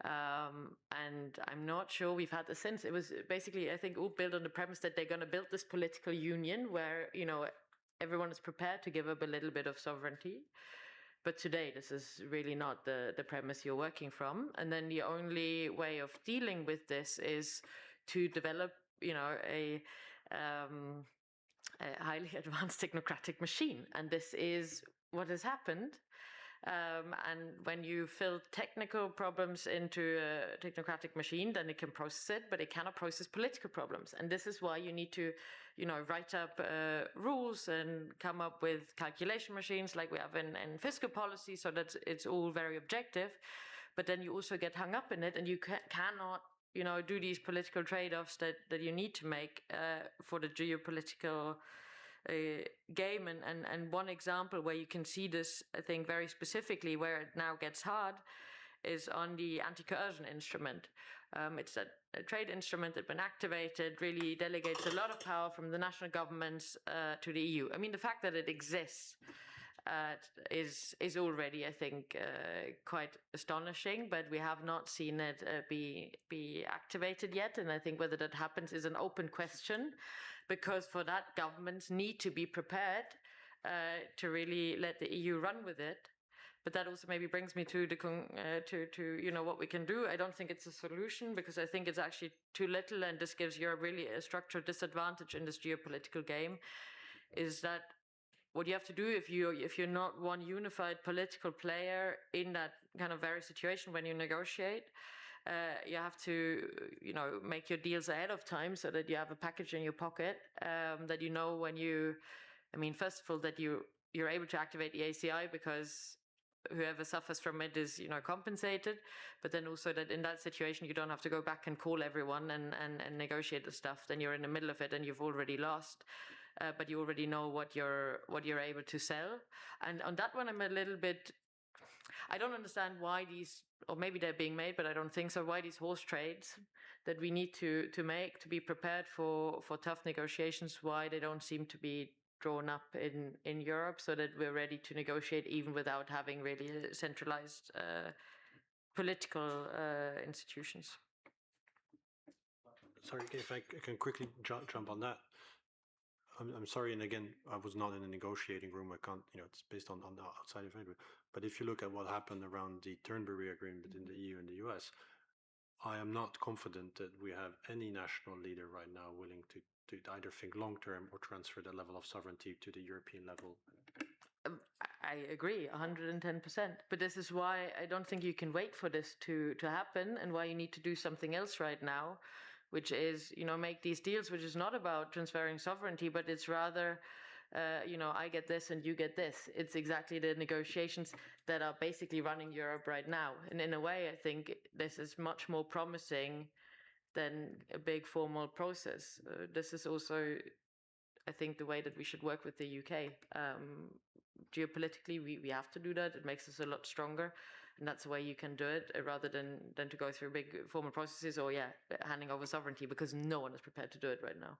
S2: And I'm not sure we've had this since. It was basically, I think, all built on the premise that they're going to build this political union where, everyone is prepared to give up a little bit of sovereignty. But today, this is really not the premise you're working from. And then the only way of dealing with this is to develop, a highly advanced technocratic machine. And this is what has happened. And when you fill technical problems into a technocratic machine, then it can process it, but it cannot process political problems. And this is why you need to, write up rules and come up with calculation machines like we have in fiscal policy, so that it's all very objective. But then you also get hung up in it, and you cannot, do these political trade-offs that you need to make for the geopolitical game. And one example where you can see this, I think, very specifically, where it now gets hard, is on the anti-coercion instrument. It's a trade instrument that's been activated, really delegates a lot of power from the national governments to the EU. I mean, the fact that it exists is already, I think, quite astonishing, but we have not seen it be activated yet. And I think whether that happens is an open question, because for that, governments need to be prepared to really let the EU run with it. But that also maybe brings me to what we can do. I don't think it's a solution, because I think it's actually too little, and this gives Europe really a structural disadvantage in this geopolitical game. Is that what you have to do if you're not one unified political player in that kind of very situation when you negotiate? You have to, make your deals ahead of time so that you have a package in your pocket, that when you, first of all, that you're able to activate the ACI because whoever suffers from it is, compensated. But then also that in that situation, you don't have to go back and call everyone and negotiate the stuff. Then you're in the middle of it and you've already lost. But you already know what you're able to sell. And on that one, I'm a little bit, I don't understand why these, or maybe they're being made, but I don't think so, why these horse trades that we need to make to be prepared for tough negotiations, why they don't seem to be drawn up in Europe, so that we're ready to negotiate even without having really centralized political institutions.
S4: Sorry, if I can quickly jump on that. I'm sorry, and again, I was not in a negotiating room. I can't, it's based on the outside of it. But if you look at what happened around the Turnberry Agreement between the EU and the US, I am not confident that we have any national leader right now willing to either think long term or transfer that level of sovereignty to the European level.
S2: I agree 110%. But this is why I don't think you can wait for this to happen, and why you need to do something else right now, which is, make these deals, which is not about transferring sovereignty, but it's rather, I get this and you get this. It's exactly the negotiations that are basically running Europe right now. And in a way, I think this is much more promising than a big formal process. This is also, I think, the way that we should work with the UK. Geopolitically, we have to do that. It makes us a lot stronger. And that's the way you can do it, rather than to go through big formal processes or, handing over sovereignty, because no one is prepared to do it right now.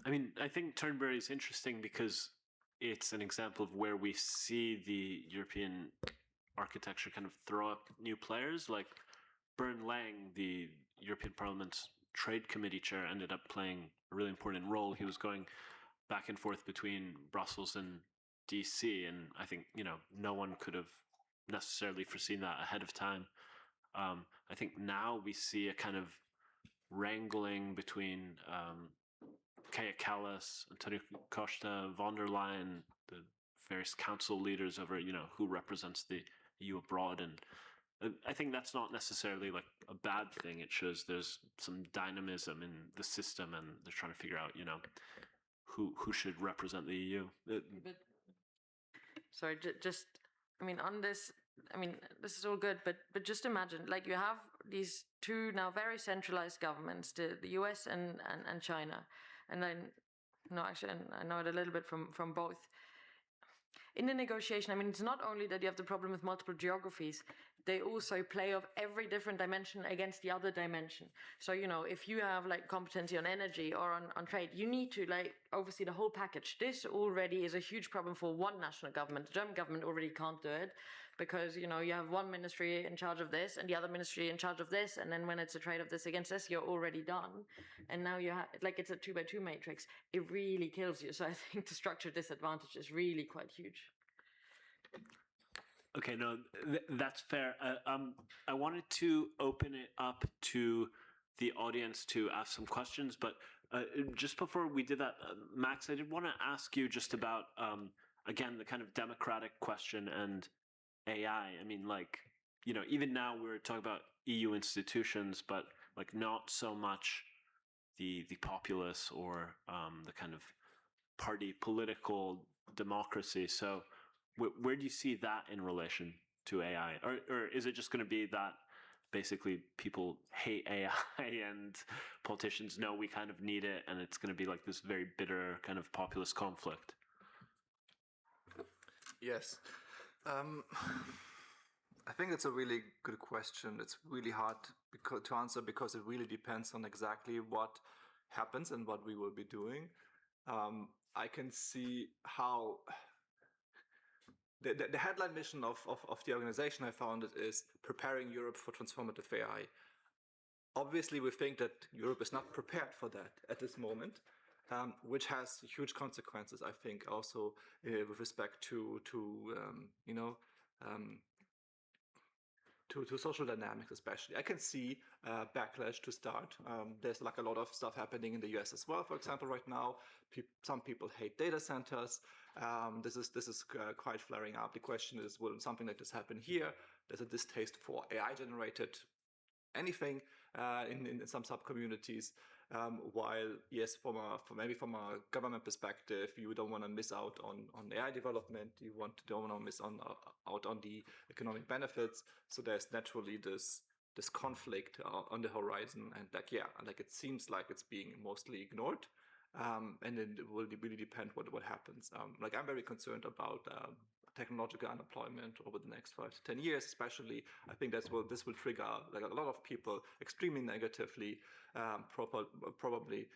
S1: I think Turnberry is interesting because it's an example of where we see the European architecture kind of throw up new players. Like Bernd Lang, the European Parliament's Trade Committee chair, ended up playing a really important role. He was going back and forth between Brussels and DC, and I think no one could have necessarily foreseen that ahead of time. I think now we see a kind of wrangling between Kaja Kallas, Antonio Costa, von der Leyen, the various council leaders over who represents the EU abroad, and I think that's not necessarily like a bad thing. It shows there's some dynamism in the system, and they're trying to figure out who should represent the EU.
S2: Sorry, just, on this, this is all good, but just imagine, like, you have these two now very centralized governments, the US and China. And then, no, actually, and I know it a little bit from both. In the negotiation, it's not only that you have the problem with multiple geographies, they also play off every different dimension against the other dimension. So, if you have like competency on energy or on trade, you need to like oversee the whole package. This already is a huge problem for one national government. The German government already can't do it because, you have one ministry in charge of this and the other ministry in charge of this. And then when it's a trade of this against this, you're already done. And now you have, like, it's a 2x2 matrix. It really kills you. So I think the structure disadvantage is really quite huge.
S1: Okay, no, that's fair. I wanted to open it up to the audience to ask some questions, but just before we did that, Max, I did want to ask you just about, again, the kind of democratic question and AI. Even now we're talking about EU institutions, but like not so much the populace or the kind of party political democracy. So where do you see that in relation to AI? Or is it just going to be that basically people hate AI and politicians know we kind of need it, and it's going to be like this very bitter kind of populist conflict?
S3: Yes. I think it's a really good question. It's really hard to answer because it really depends on exactly what happens and what we will be doing. I can see how the headline mission of the organization I founded is preparing Europe for transformative AI. Obviously, we think that Europe is not prepared for that at this moment, which has huge consequences, I think, also with respect to social dynamics, especially. I can see backlash to start. There's like a lot of stuff happening in the US as well, for example, right now. Some people hate data centers. This is quite flaring up. The question is, will something like this happen here? There's a distaste for AI-generated anything in some sub-communities. While, yes, from a government perspective, you don't want to miss out on AI development. You don't want to miss out on the economic benefits. So there's naturally this conflict on the horizon, and it seems like it's being mostly ignored. And then it will really depend what happens. I'm very concerned about technological unemployment over the next 5 to 10 years, especially. I think this will trigger like a lot of people extremely negatively. Probably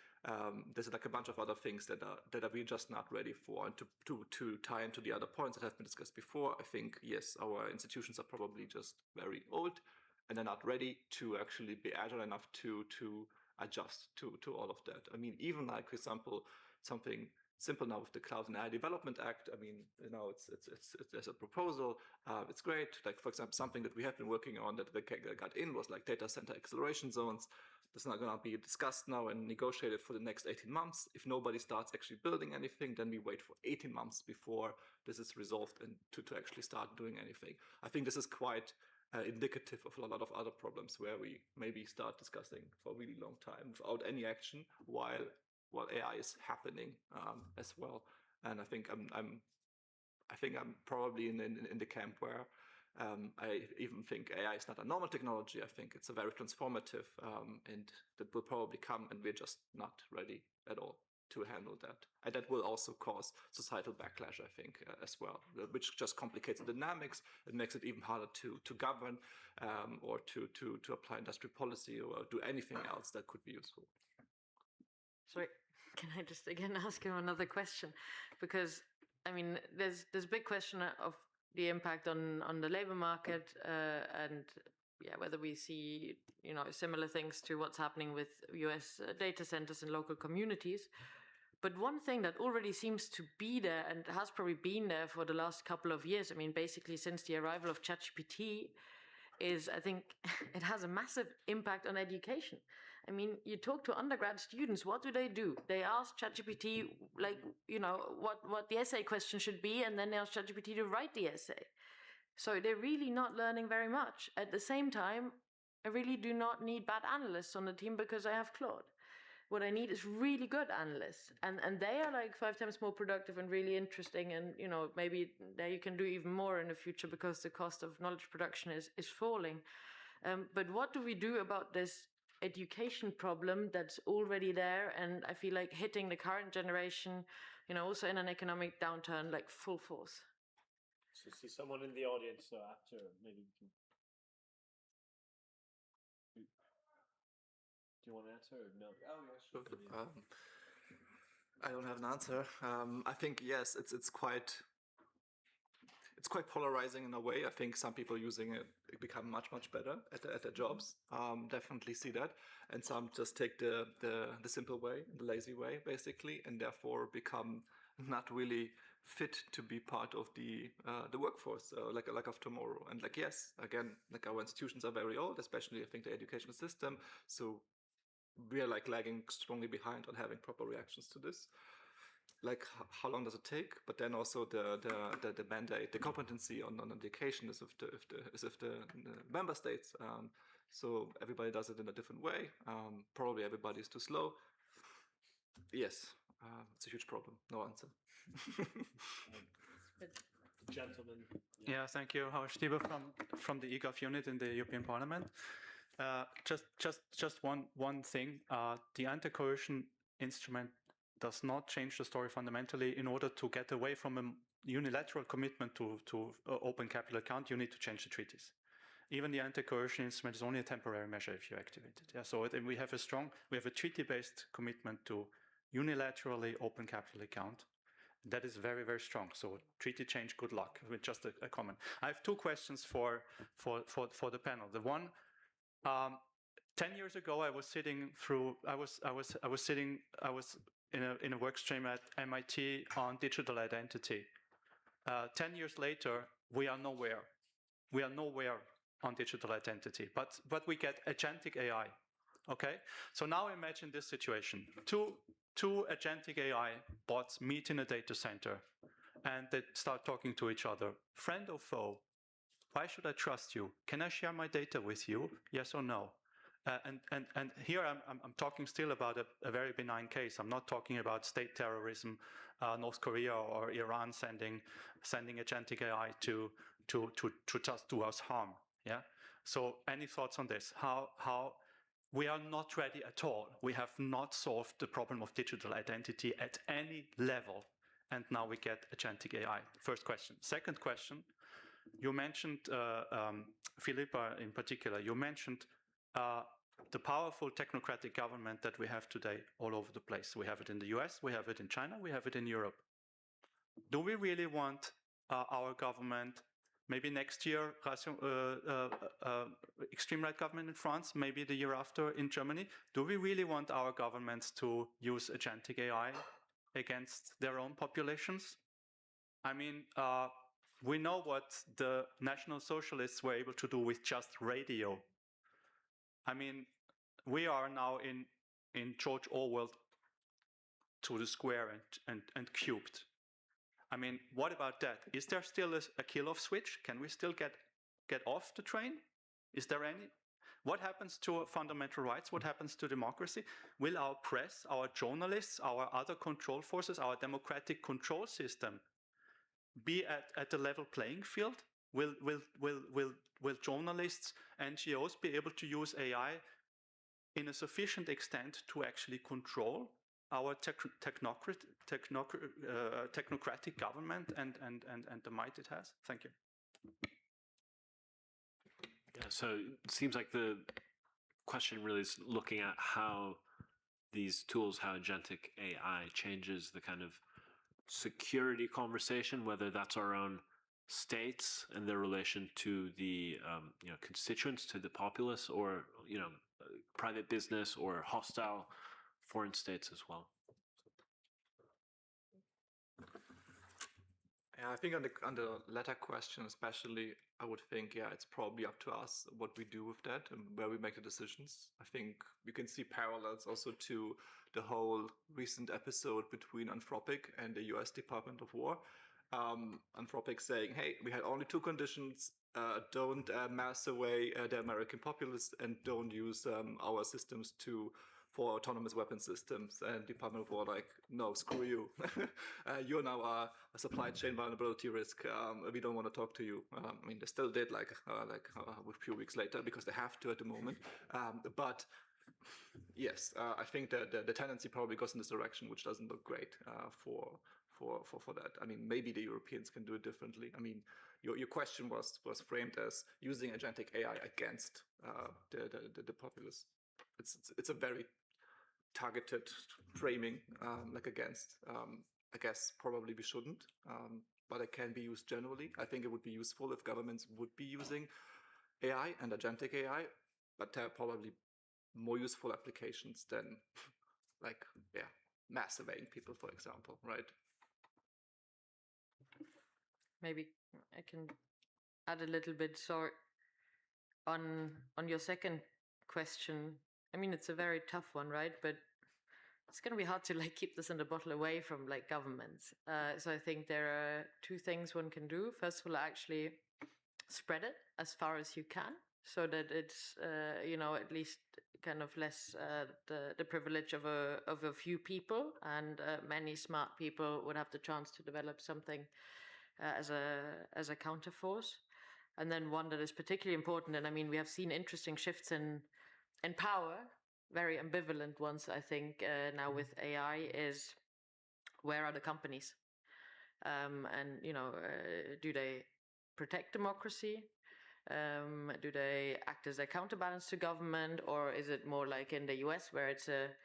S3: there's like a bunch of other things that we're just not ready for. And to tie into the other points that have been discussed before, I think yes, our institutions are probably just very old, and they're not ready to actually be agile enough to adjust to all of that. I mean, even like, for example, something simple now with the Cloud and AI Development Act. I mean, you know, it's there's a proposal. It's great. Like, for example, something that we have been working on that got in was like data center acceleration zones. That's not going to be discussed now and negotiated for the next 18 months. If nobody starts actually building anything, then we wait for 18 months before this is resolved and to actually start doing anything. I think this is quite indicative of a lot of other problems where we maybe start discussing for a really long time without any action while AI is happening as well. And I think I'm probably in the camp where I even think AI is not a normal technology. I think it's a very transformative, and that will probably come, and we're just not ready at all to handle that. And that will also cause societal backlash, I think, as well, which just complicates the dynamics. It makes it even harder to govern or to apply industrial policy or do anything else that could be useful.
S2: Sorry, can I just again ask you another question? Because I mean, there's a big question of the impact on the labor market and whether we see similar things to what's happening with US data centers and local communities. But one thing that already seems to be there and has probably been there for the last couple of years, I mean, basically since the arrival of ChatGPT, is I think it has a massive impact on education. I mean, you talk to undergrad students, what do? They ask ChatGPT, like, what the essay question should be, and then they ask ChatGPT to write the essay. So they're really not learning very much. At the same time, I really do not need bad analysts on the team because I have Claude. What I need is really good analysts, and they are like 5 times more productive and really interesting, and maybe there you can do even more in the future because the cost of knowledge production is falling. But what do we do about this education problem that's already there, and I feel like hitting the current generation, also in an economic downturn, like full force?
S5: So see someone in the audience, so after maybe we can. Do you want to answer or no?
S3: Oh yeah, sure. I don't have an answer. I think yes, it's quite polarizing in a way. I think some people using it become much better at their jobs. Definitely see that, and some just take the simple way, the lazy way, basically, and therefore become not really fit to be part of the workforce, like of tomorrow. And like, yes, again, like our institutions are very old, especially I think the educational system. So we are like lagging strongly behind on having proper reactions to this. Like, how long does it take? But then also the mandate, the competency on education is of the member states. So everybody does it in a different way. Probably everybody is too slow. Yes, it's a huge problem. No answer.
S5: Gentlemen.
S6: Yeah, thank you. Howard Stieber from the eGov unit in the European Parliament. Just one thing. The anti-coercion instrument does not change the story fundamentally. In order to get away from a unilateral commitment to open capital account, you need to change the treaties. Even the anti-coercion instrument is only a temporary measure if you activate it. Yeah, so we have a treaty-based commitment to unilaterally open capital account. That is very, very strong. So treaty change, good luck. With just a comment. I have 2 questions for the panel. The one, 10 years ago, I was in a work stream at MIT on digital identity. 10 years later, we are nowhere. We are nowhere on digital identity, but we get agentic AI. Okay, so now imagine this situation: two agentic AI bots meet in a data center, and they start talking to each other. Friend or foe? Why should I trust you? Can I share my data with you? Yes or no? And here I'm talking still about a very benign case. I'm not talking about state terrorism, North Korea or Iran sending agentic AI to just do us harm. Yeah. So any thoughts on this? How we are not ready at all. We have not solved the problem of digital identity at any level, and now we get agentic AI. First question. Second question. You mentioned Philippa in particular. You mentioned the powerful technocratic government that we have today all over the place. We have it in the US, we have it in China, we have it in Europe. Do we really want our government maybe next year, extreme right government in France, maybe the year after in Germany. Do we really want our governments to use agentic AI against their own populations? I mean, we know what the National Socialists were able to do with just radio. I mean, we are now in George Orwell to the square and cubed. I mean, what about that? Is there still a kill-off switch? Can we still get off the train? Is there any? What happens to fundamental rights? What happens to democracy? Will our press, our journalists, our other control forces, our democratic control system be at a level playing field? Will journalists, NGOs be able to use AI in a sufficient extent to actually control our technocratic government and the might it has? Thank you.
S1: Yeah, so it seems like the question really is looking at how these tools, how agentic AI changes the kind of security conversation, whether that's our own states and their relation to the constituents, to the populace, or private business or hostile foreign states as well.
S3: Yeah, I think on the latter question especially, I would think, yeah, it's probably up to us what we do with that and where we make the decisions. I think you can see parallels also to the whole recent episode between Anthropic and the US Department of War. Anthropic saying, hey, we had only two conditions: don't mass away the American populace and don't use our systems for autonomous weapon systems. And Department of War like, no, screw you. You're now a supply chain vulnerability risk. We don't want to talk to you. I mean, they still did a few weeks later because they have to at the moment. But yes, I think that the tendency probably goes in this direction, which doesn't look great for that. I mean, maybe the Europeans can do it differently. I mean, your question was framed as using agentic AI against the populace. It's a very targeted framing, like against. I guess probably we shouldn't, but it can be used generally. I think it would be useful if governments would be using AI and agentic AI, but there are probably more useful applications than mass surveying people, for example, right?
S2: Maybe I can add a little bit. So on your second question, I mean, it's a very tough one, right? But it's going to be hard to keep this in the bottle away from governments. So I think there are two things one can do. First of all, actually spread it as far as you can, so that it's at least kind of less the privilege of a few people, and many smart people would have the chance to develop something as a counterforce. And then one that is particularly important, and I mean, we have seen interesting shifts in power, very ambivalent ones, I think, now with AI, is where are the companies? And, do they protect democracy? Do they act as a counterbalance to government? Or is it more like in the US, where it's at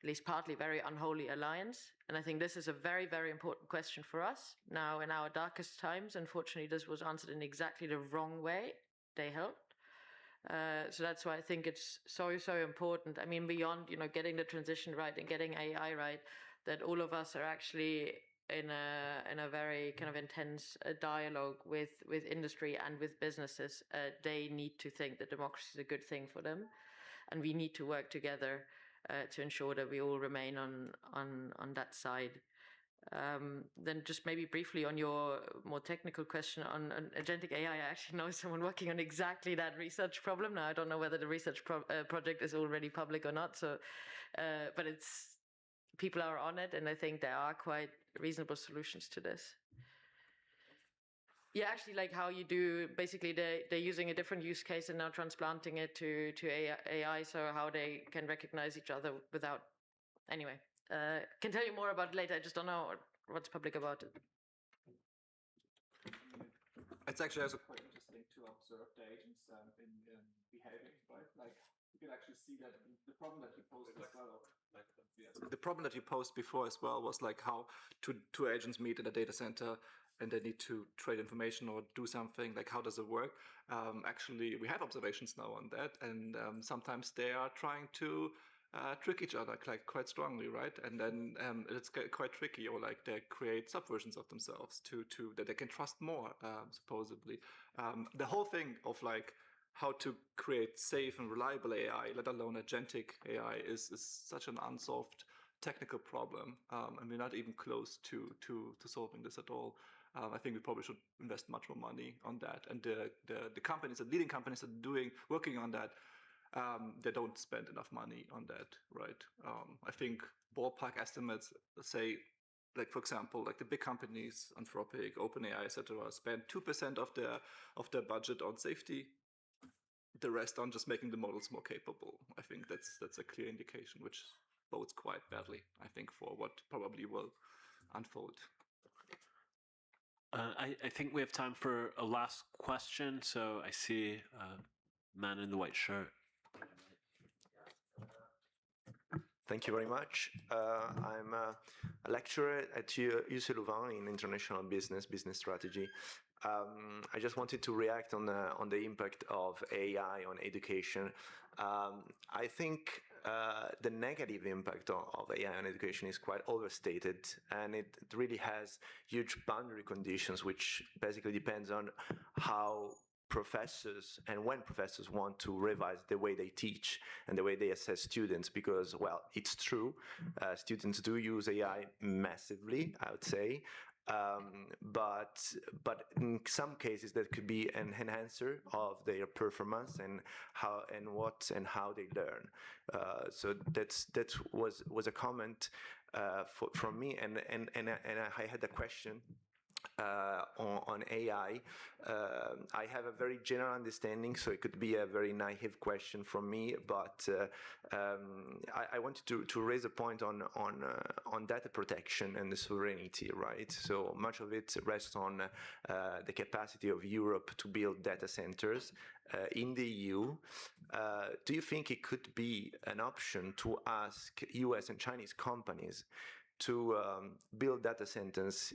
S2: least partly very unholy alliance? And I think this is a very, very important question for us. Now, in our darkest times, unfortunately, this was answered in exactly the wrong way. They helped. So that's why I think it's so important. I mean, beyond, getting the transition right and getting AI right, that all of us are actually in a very kind of intense dialogue with industry and with businesses. They need to think that democracy is a good thing for them, and we need to work together to ensure that we all remain on that side. Then just maybe briefly on your more technical question on agentic AI, I actually know someone working on exactly that research problem. Now, I don't know whether the research project is already public or not. So, but people are on it, and I think there are quite reasonable solutions to this. Yeah, actually, like how you do, basically they're using a different use case and now transplanting it to AI, so how they can recognize each other without, anyway. Can tell you more about it later. I just don't know what's public about it.
S3: It's actually also quite interesting to observe the agents in behaving, right? Like you can actually see that the problem that you posed as well. The problem that you posed before as well was like how two agents meet in a data center and they need to trade information or do something, like how does it work? Actually, we have observations now on that, and sometimes they are trying to trick each other like quite strongly, right? And then it's quite tricky, or like they create subversions of themselves to that they can trust more, supposedly. The whole thing of like how to create safe and reliable AI, let alone agentic AI, is such an unsolved technical problem, and we're not even close to solving this at all. I think we probably should invest much more money on that. And the companies, the leading companies that are working on that, they don't spend enough money on that, right? I think ballpark estimates say, like for example, like the big companies, Anthropic, OpenAI, etc., spend 2% of their budget on safety. The rest on just making the models more capable. I think that's a clear indication, which bodes quite badly, I think, for what probably will unfold.
S1: I think we have time for a last question. So I see a man in the white shirt.
S7: Thank you very much. I'm a lecturer at UC Louvain in international business strategy. I just wanted to react on the impact of AI on education. I think the negative impact of AI on education is quite overstated, and it really has huge boundary conditions, which basically depends on how professors and when professors want to revise the way they teach and the way they assess students, because, well, it's true, students do use AI massively, I would say, but in some cases that could be an enhancer of their performance and how they learn. So that was a comment from me, and I had a question on AI. I have a very general understanding, so it could be a very naive question from me, but I wanted to raise a point on data protection and the sovereignty, right? So much of it rests on the capacity of Europe to build data centers in the EU. Do you think it could be an option to ask US and Chinese companies to build data centers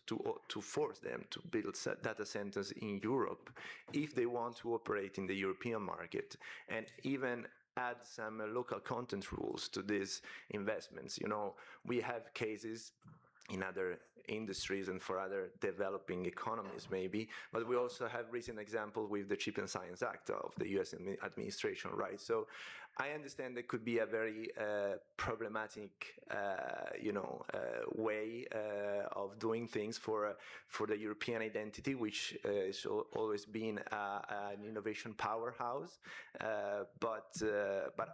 S7: to force them to build data centers in Europe if they want to operate in the European market, and even add some local content rules to these investments? You know, we have cases in other industries and for other developing economies maybe, but we also have recent example with the Chip and Science Act of the US administration, right? So I understand there could be a very problematic, way of doing things for the European identity, which has always been an innovation powerhouse. But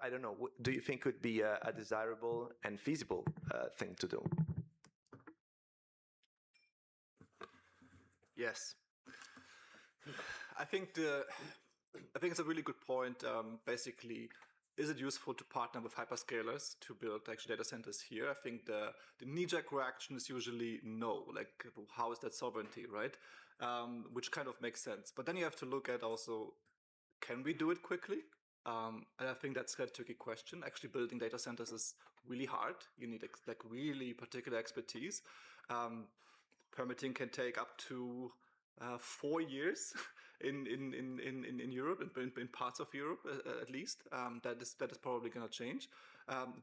S7: I don't know. Do you think it could be a desirable and feasible thing to do?
S3: Yes, I think it's a really good point. Basically, is it useful to partner with hyperscalers to build actual data centers here? I think the knee-jerk reaction is usually no. Like, how is that sovereignty, right? Which kind of makes sense. But then you have to look at also, can we do it quickly? And I think that's a tricky question. Actually, building data centers is really hard. You need like really particular expertise. Permitting can take up to 4 years in Europe, in parts of Europe at least. That is probably going to change.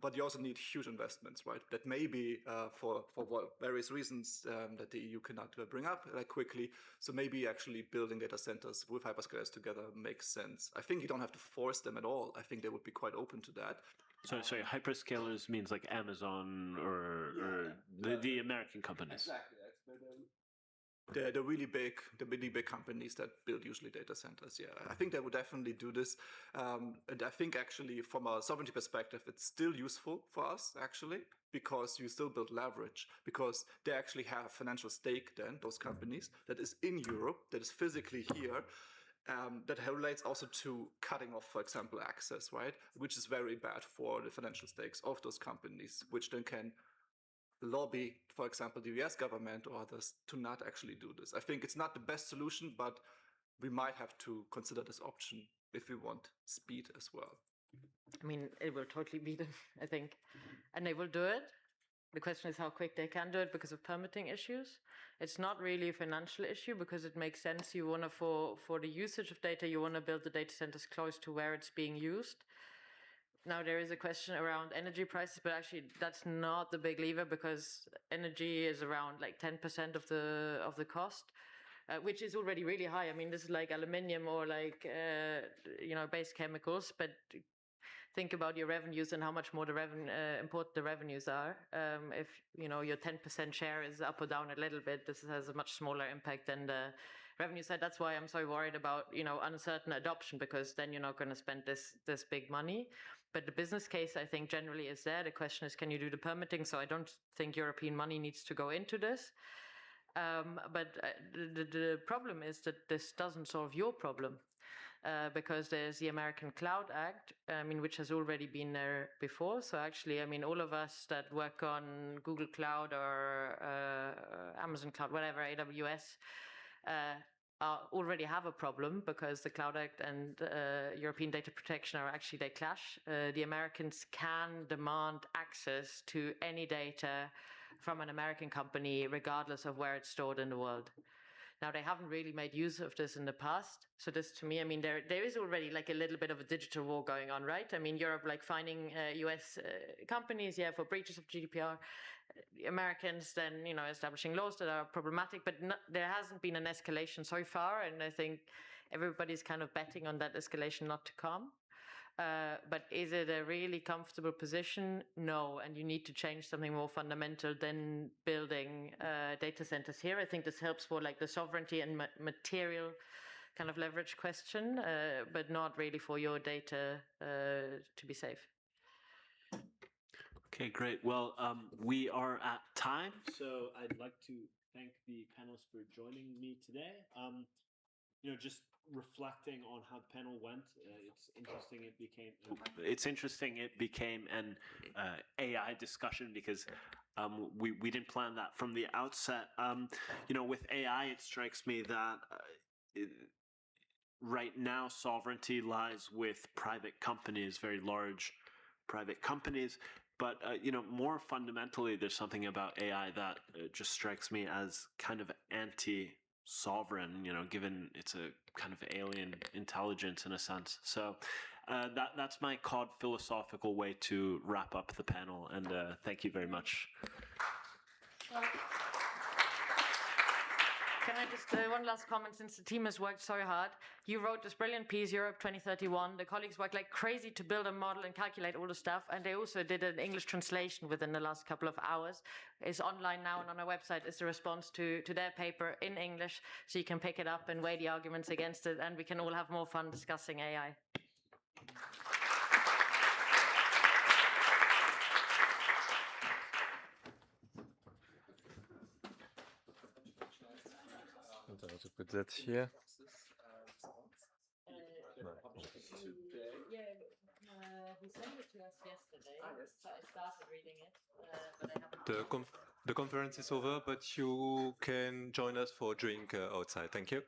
S3: But you also need huge investments, right? That may be for various reasons that the EU cannot bring up quickly. So maybe actually building data centers with hyperscalers together makes sense. I think you don't have to force them at all. I think they would be quite open to that.
S1: So hyperscalers means like Amazon or the American companies.
S3: Exactly. The really big companies that build usually data centers. Yeah, I think they would definitely do this. And I think actually from a sovereignty perspective, it's still useful for us actually, because you still build leverage, because they actually have a financial stake then, those companies, that is in Europe, that is physically here. That relates also to cutting off, for example, access, right? Which is very bad for the financial stakes of those companies, which then can lobby, for example, the US government or others to not actually do this. I think it's not the best solution, but we might have to consider this option if we want speed as well.
S2: I mean, it will totally beat them, I think. And they will do it The question is how quick they can do it because of permitting issues. It's not really a financial issue because it makes sense. You want to, for the usage of data, you want to build the data centers close to where it's being used. Now there is a question around energy prices, but actually that's not the big lever because energy is around like 10% of the cost, which is already really high. I mean, this is like aluminium or like base chemicals, but think about your revenues and how much more important the revenues are. If your 10% share is up or down a little bit, this has a much smaller impact than the revenue side. That's why I'm so worried about uncertain adoption, because then you're not going to spend this big money. But the business case, I think, generally is there. The question is, can you do the permitting? So I don't think European money needs to go into this. But the problem is that this doesn't solve your problem. Because there's the American Cloud Act, which has already been there before. So actually, all of us that work on Google Cloud or Amazon Cloud, whatever, AWS, already have a problem because the Cloud Act and European data protection they clash. The Americans can demand access to any data from an American company, regardless of where it's stored in the world. Now, they haven't really made use of this in the past. So this, to me, there is already like a little bit of a digital war going on, right? Europe, like finding US companies, for breaches of GDPR. Americans then, establishing laws that are problematic, but there hasn't been an escalation so far. And I think everybody's kind of betting on that escalation not to come. But is it a really comfortable position? No, and you need to change something more fundamental than building data centers here. I think this helps for like the sovereignty and material kind of leverage question, but not really for your data to be safe.
S1: Okay, great. Well, we are at time, so I'd like to thank the panelists for joining me today. Just reflecting on how the panel went, it's interesting it became an AI discussion because we didn't plan that from the outset. With AI, it strikes me that right now sovereignty lies with private companies, very large private companies. But more fundamentally, there's something about AI that just strikes me as kind of anti-sovereign, given it's a kind of alien intelligence in a sense. So that's my cod philosophical way to wrap up the panel. And thank you very much.
S2: Can I just, one last comment, since the team has worked so hard. You wrote this brilliant piece, Europe 2031. The colleagues worked like crazy to build a model and calculate all the stuff. And they also did an English translation within the last couple of hours. It's online now, and on our website is the response to their paper in English. So you can pick it up and weigh the arguments against it, and we can all have more fun discussing AI.
S8: To put that here.
S2: He sent it to us yesterday, so I started reading it, but I haven't.
S8: The conference is over, but you can join us for a drink outside. Thank you.